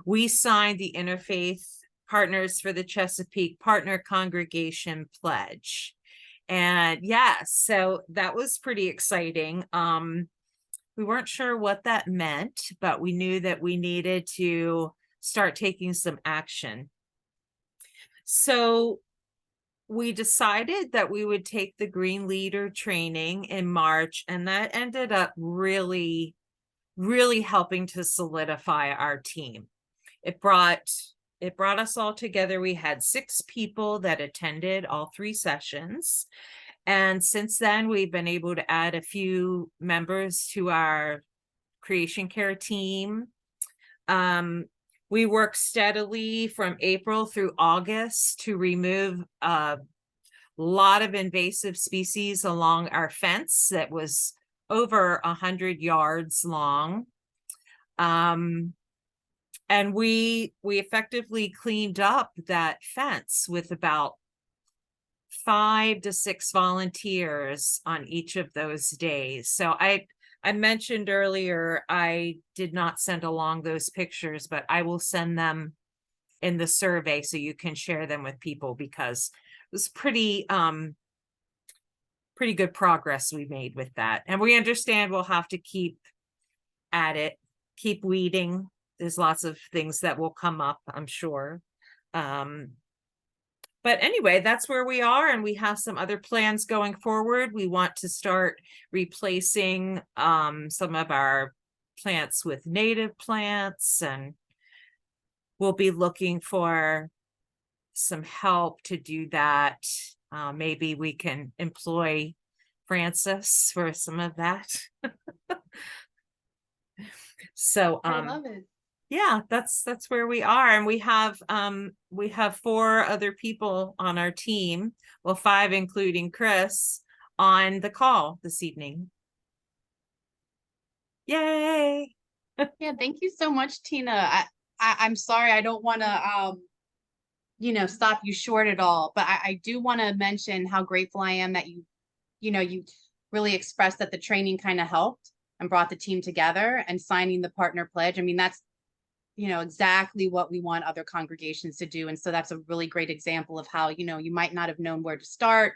we signed the Interfaith Partners for the Chesapeake Partner Congregation Pledge. And yes, so that was pretty exciting. We weren't sure what that meant, but we knew that we needed to start taking some action. So we decided that we would take the Green Leader training in March, and that ended up really, really helping to solidify our team. It brought us all together. We had 6 people that attended all 3 sessions. And since then, we've been able to add a few members to our creation care team. We worked steadily from April through August to remove a lot of invasive species along our fence that was over 100 yards long. And we effectively cleaned up that fence with about 5 to 6 volunteers on each of those days. So I mentioned earlier, I did not send along those pictures, but I will send them in the survey so you can share them with people, because it was pretty good progress we made with that. And we understand we'll have to keep at it, keep weeding. There's lots of things that will come up, I'm sure. But anyway, that's where we are, and we have some other plans going forward. We want to start replacing some of our plants with native plants, and we'll be looking for some help to do that. Maybe we can employ Francis for some of that. So I love it. Yeah, that's where we are. And we have 4 other people on our team, well, 5 including Chris, on the call this evening. Yay. Yeah, thank you so much, Tina. I'm sorry, I don't want to stop you short at all, but I do want to mention how grateful I am that you really expressed that the training kind of helped and brought the team together, and signing the partner pledge. I mean, that's exactly what we want other congregations to do. And so that's a really great example of how, you might not have known where to start.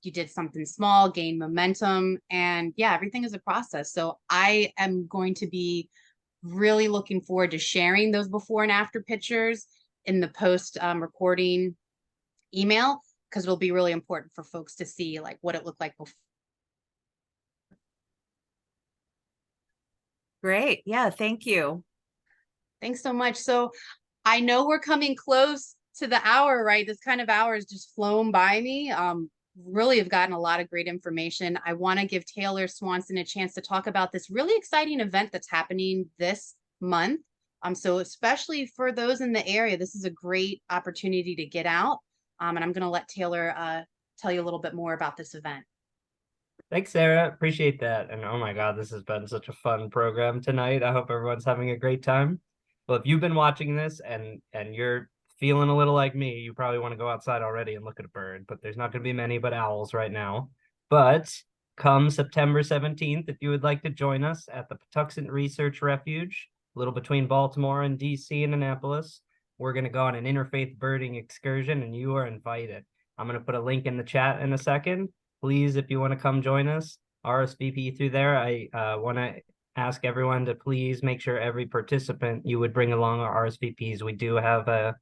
You did something small, gain momentum, and yeah, everything is a process. So I am going to be really looking forward to sharing those before and after pictures in the post recording email, because it'll be really important for folks to see like what it looked like before. Great. Yeah, thank you. Thanks so much. So I know we're coming close to the hour, right? This kind of hour has just flown by me. Really have gotten a lot of great information. I want to give Taylor Swanson a chance to talk about this really exciting event that's happening this month. So especially for those in the area, this is a great opportunity to get out. And I'm going to let Taylor tell you a little bit more about this event. Thanks, Sarah. Appreciate that. And oh my God, this has been such a fun program tonight. I hope everyone's having a great time. Well, if you've been watching this and you're feeling a little like me, you probably want to go outside already and look at a bird, but there's not going to be many but owls right now. But come September 17th, if you would like to join us at the Patuxent Research Refuge, a little between Baltimore and DC and Annapolis, we're going to go on an interfaith birding excursion, and you are invited. I'm going to put a link in the chat in a second. Please, if you want to come join us, RSVP through there. I want to ask everyone to please make sure every participant, you would bring along our RSVPs. We do have a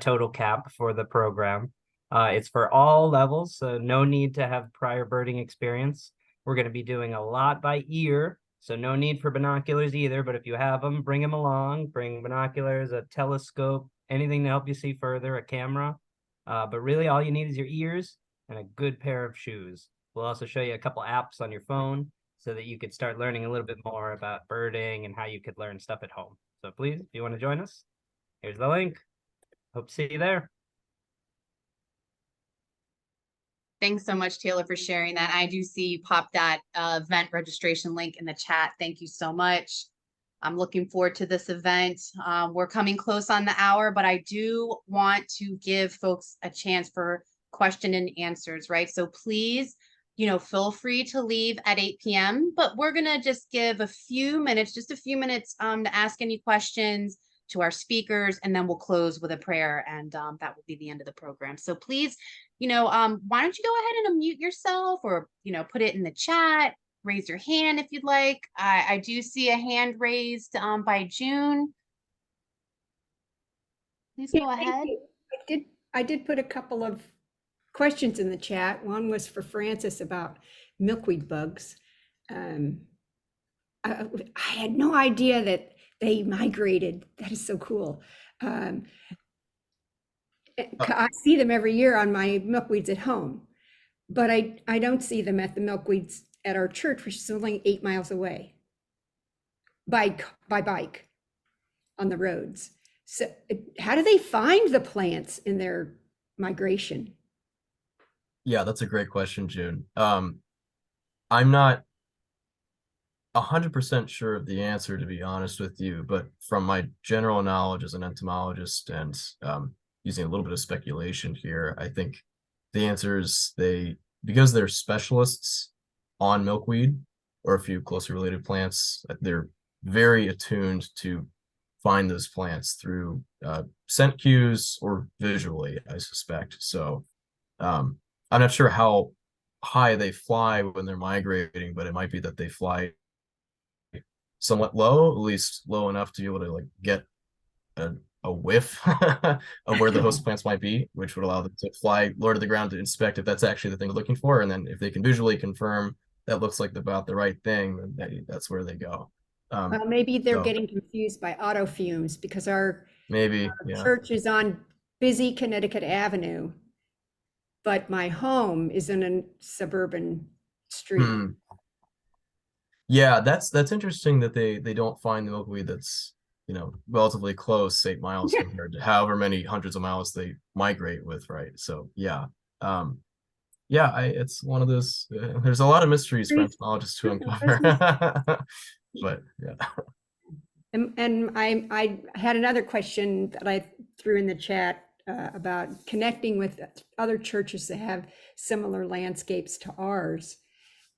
total cap for the program. It's for all levels, so no need to have prior birding experience. We're going to be doing a lot by ear, so no need for binoculars either, but if you have them, bring them along. Bring binoculars, a telescope, anything to help you see further, a camera. But really all you need is your ears and a good pair of shoes. We'll also show you a couple apps on your phone so that you could start learning a little bit more about birding and how you could learn stuff at home. So please, if you want to join us, here's the link. Hope to see you there. Thanks so much, Taylor, for sharing that. I do see you pop that event registration link in the chat. Thank you so much. I'm looking forward to this event. We're coming close on the hour, but I do want to give folks a chance for question and answers, right? So please, feel free to leave at 8 p.m., but we're going to just give just a few minutes to ask any questions to our speakers, and then we'll close with a prayer, and that will be the end of the program. So please, why don't you go ahead and unmute yourself, or, put it in the chat, raise your hand if you'd like. I do see a hand raised by June. Please go ahead. I did put a couple of questions in the chat. One was for Francis about milkweed bugs. I had no idea that they migrated. That is so cool. I see them every year on my milkweeds at home, but I don't see them at the milkweeds at our church, which is only 8 miles away by bike on the roads. So how do they find the plants in their migration? Yeah, that's a great question, June. I'm not 100% sure of the answer, to be honest with you, but from my general knowledge as an entomologist and using a little bit of speculation here, I think the answer is because they're specialists on milkweed or a few closely related plants, they're very attuned to find those plants through scent cues or visually, I suspect. So I'm not sure how high they fly when they're migrating, but it might be that they fly somewhat low, at least low enough to be able to like get a whiff of where the host plants might be, which would allow them to fly lower to the ground to inspect if that's actually the thing they're looking for. And then if they can visually confirm that looks like about the right thing, then that's where they go. Well, maybe they're getting confused by auto fumes because our church is on busy Connecticut Avenue, but my home is in a suburban street. Yeah, that's interesting that they don't find the milkweed that's relatively close, 8 miles compared to however many hundreds of miles they migrate with, right? So yeah. It's one of those, there's a lot of mysteries for entomologists to uncover. But yeah. And I had another question that I threw in the chat about connecting with other churches that have similar landscapes to ours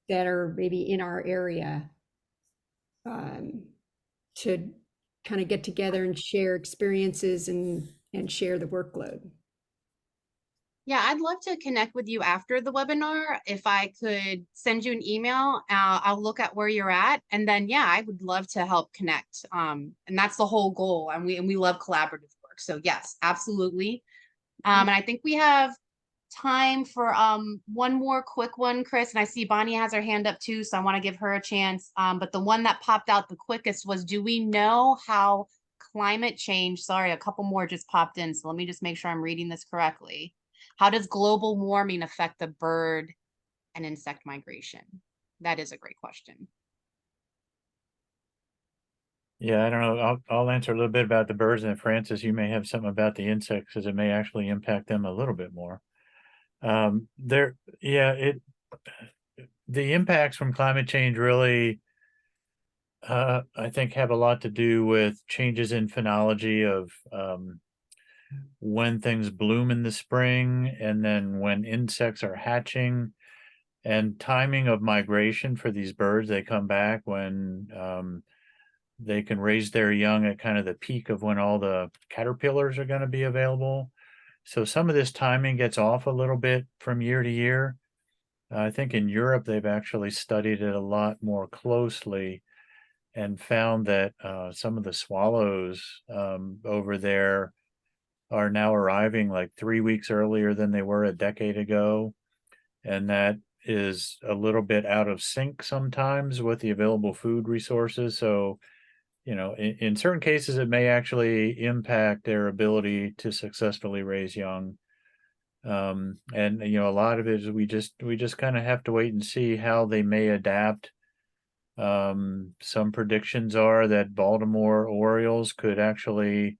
that are maybe in our area, to kind of get together and share experiences and share the workload. Yeah, I'd love to connect with you after the webinar. If I could send you an email, I'll look at where you're at, and then yeah, I would love to help connect. And that's the whole goal. And we love collaborative work. So yes, absolutely. And I think we have time for one more quick one, Chris. And I see Bonnie has her hand up too, so I want to give her a chance. But the one that popped out the quickest was, do we know how climate change, sorry, a couple more just popped in, so let me just make sure I'm reading this correctly. How does global warming affect the bird and insect migration? That is a great question. Yeah, I don't know. I'll answer a little bit about the birds, and Francis, you may have something about the insects, because it may actually impact them a little bit more. The impacts from climate change really, I think, have a lot to do with changes in phenology of when things bloom in the spring, and then when insects are hatching, and timing of migration for these birds. They come back when they can raise their young at kind of the peak of when all the caterpillars are going to be available. So some of this timing gets off a little bit from year to year. I think in Europe, they've actually studied it a lot more closely and found that some of the swallows over there are now arriving like 3 weeks earlier than they were a decade ago. And that is a little bit out of sync sometimes with the available food resources. So, in certain cases, it may actually impact their ability to successfully raise young. And a lot of it is we just kind of have to wait and see how they may adapt. Some predictions are that Baltimore Orioles could actually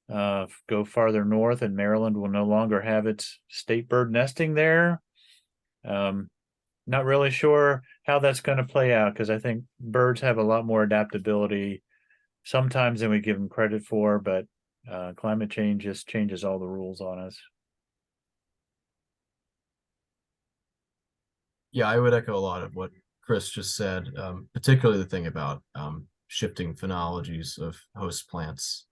go farther north, and Maryland will no longer have its state bird nesting there. Not really sure how that's going to play out, because I think birds have a lot more adaptability sometimes than we give them credit for, but climate change just changes all the rules on us. Yeah, I would echo a lot of what Chris just said, particularly the thing about shifting phenologies of host plants,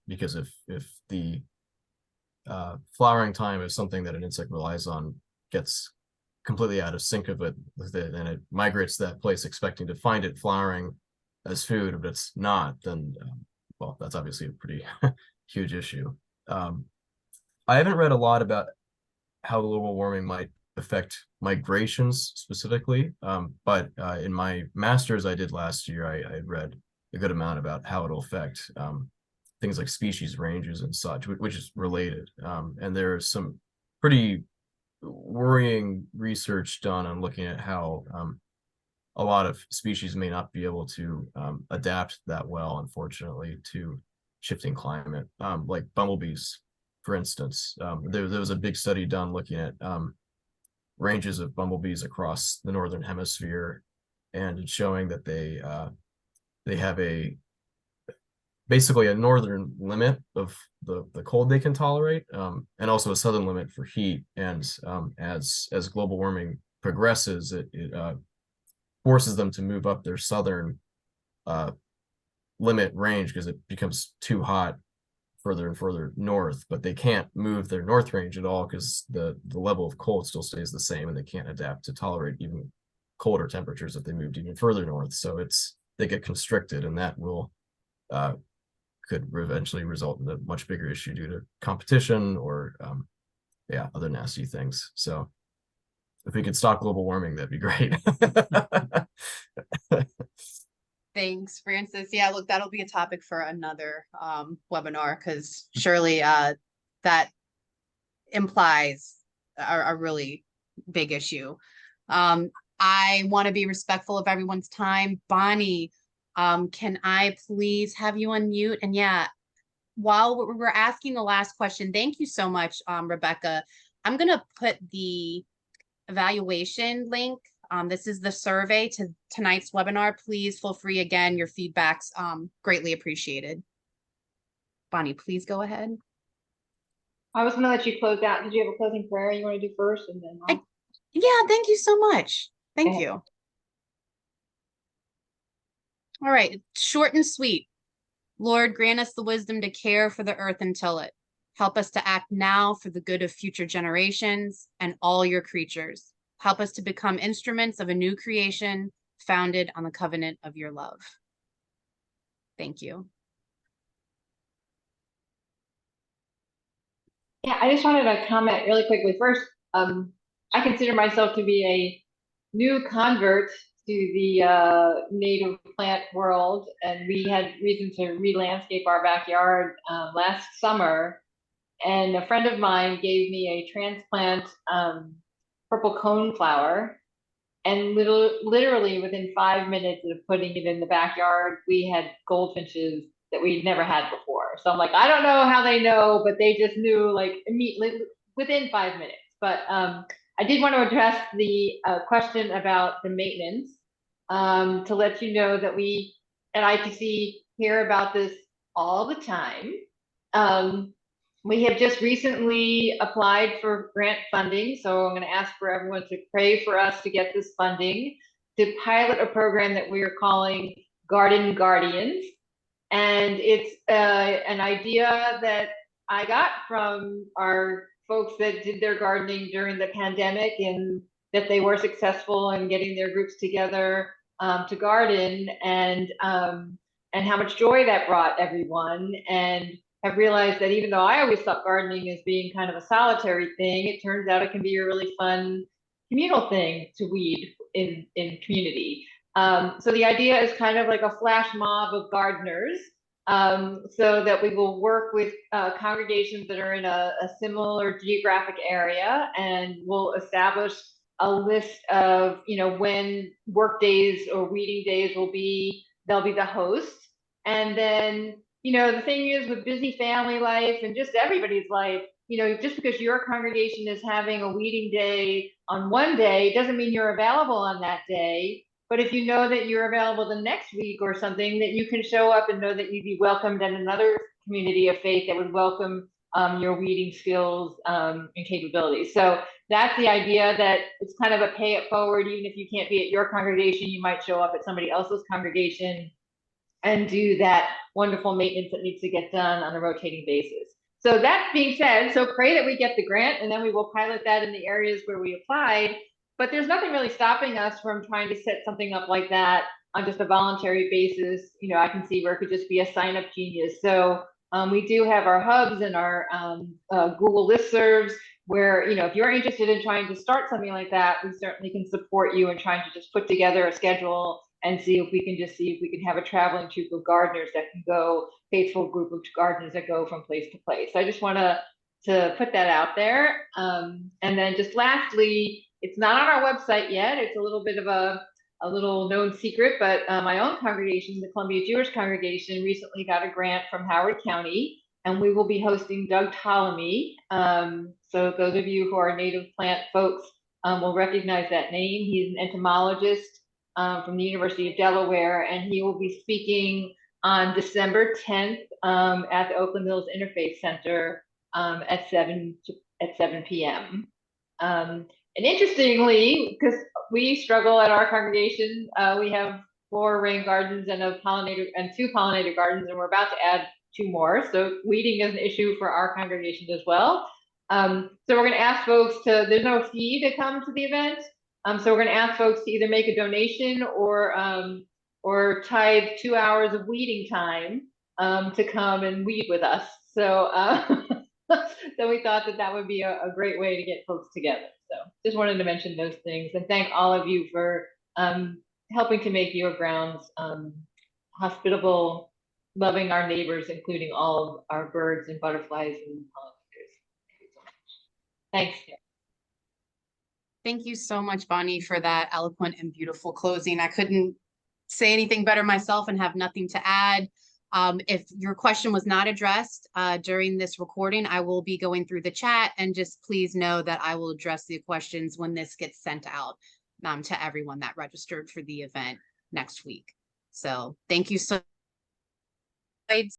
because if the flowering time is something that an insect relies on gets completely out of sync with it, and it migrates to that place expecting to find it flowering as food, but it's not, then well, that's obviously a pretty huge issue. I haven't read a lot about how global warming might affect migrations specifically, but in my master's I did last year, I read a good amount about how it'll affect things like species ranges and such, which is related. And there's some pretty worrying research done on looking at how a lot of species may not be able to adapt that well, unfortunately, to shifting climate, like bumblebees, for instance. There was a big study done looking at ranges of bumblebees across the Northern Hemisphere, and it's showing that they have basically a northern limit of the cold they can tolerate, and also a southern limit for heat. And as global warming progresses, it forces them to move up their southern limit range, because it becomes too hot further and further north. But they can't move their north range at all, because the level of cold still stays the same, and they can't adapt to tolerate even colder temperatures if they moved even further north. So they get constricted, and that will could eventually result in a much bigger issue due to competition or other nasty things. So if we could stop global warming, that'd be great. Thanks, Francis. Yeah, look, that'll be a topic for another webinar, because surely that implies a really big issue. I want to be respectful of everyone's time. Bonnie, Can I please have you unmute? And yeah, while we're asking the last question, thank you so much, Rebecca. I'm gonna put the evaluation link. This is the survey to tonight's webinar. Please feel free again, your feedback's greatly appreciated. Bonnie, please go ahead. I was going to let you close out. Did you have a closing prayer you want to do first? And then Yeah, thank you so much. Thank Okay. you. All right, short and sweet. Lord, grant us the wisdom to care for the earth and till it. Help us to act now for the good of future generations and all your creatures. Help us to become instruments of a new creation founded on the covenant of your love. Thank you. Yeah, I just wanted to comment really quickly. First, I consider myself to be a new convert to the native plant world, and we had reason to re-landscape our backyard last summer. And a friend of mine gave me a transplant purple coneflower, and literally within 5 minutes of putting it in the backyard, we had goldfinches that we'd never had before. So I'm like, I don't know how they know, but they just knew like immediately within 5 minutes. But I did want to address the question about the maintenance to let you know that we at ITC hear about this all the time. We have just recently applied for grant funding, so I'm going to ask for everyone to pray for us to get this funding to pilot a program that we are calling Garden Guardians. And it's an idea that I got from our folks that did their gardening during the pandemic, and that they were successful in getting their groups together to garden, and how much joy that brought everyone. And have realized that even though I always thought gardening as being kind of a solitary thing, it turns out it can be a really fun communal thing to weed in community. So the idea is kind of like a flash mob of gardeners, so that we will work with congregations that are in a similar geographic area, and we'll establish a list of, when work days or weeding days will be, they'll be the host. And then, the thing is with busy family life and just everybody's life, just because your congregation is having a weeding day on one day doesn't mean you're available on that day. But if you know that you're available the next week or something, that you can show up and know that you'd be welcomed in another community of faith that would welcome your weeding skills and capabilities. So that's the idea, that it's kind of a pay it forward. Even if you can't be at your congregation, you might show up at somebody else's congregation and do that wonderful maintenance that needs to get done on a rotating basis. So that being said, so pray that we get the grant, and then we will pilot that in the areas where we applied. But there's nothing really stopping us from trying to set something up like that on just a voluntary basis. I can see where it could just be a sign up genius. So we do have our hubs and our Google listservs where, if you're interested in trying to start something like that, we certainly can support you in trying to just put together a schedule and see if we can have a traveling troupe of gardeners that can go, faithful group of gardeners that go from place to place. So I just want to put that out there. And then just lastly, it's not on our website yet. It's a little bit of a little known secret, but my own congregation, the Columbia Jewish Congregation, recently got a grant from Howard County, and we will be hosting Doug Ptolemy. So those of you who are native plant folks will recognize that name. He's an entomologist from the University of Delaware, and he will be speaking on December 10th at the Oakland Mills Interfaith Center at 7 p.m. And interestingly, because we struggle at our congregation, we have 4 rain gardens and 2 pollinator gardens, and we're about to add 2 more. So weeding is an issue for our congregation as well. So we're going to ask folks there's no fee to come to the event. So we're going to ask folks to either make a donation or tithe 2 hours of weeding time to come and weed with us. So so we thought that would be a great way to get folks together. So just wanted to mention those things, and thank all of you for helping to make your grounds hospitable, loving our neighbors, including all of our birds and butterflies and pollinators. Thank you so much. Thanks. Thank you so much, Bonnie, for that eloquent and beautiful closing. I couldn't say anything better myself and have nothing to add. If your question was not addressed during this recording, I will be going through the chat, and just please know that I will address the questions when this gets sent out to everyone that registered for the event next week. So thank you so much.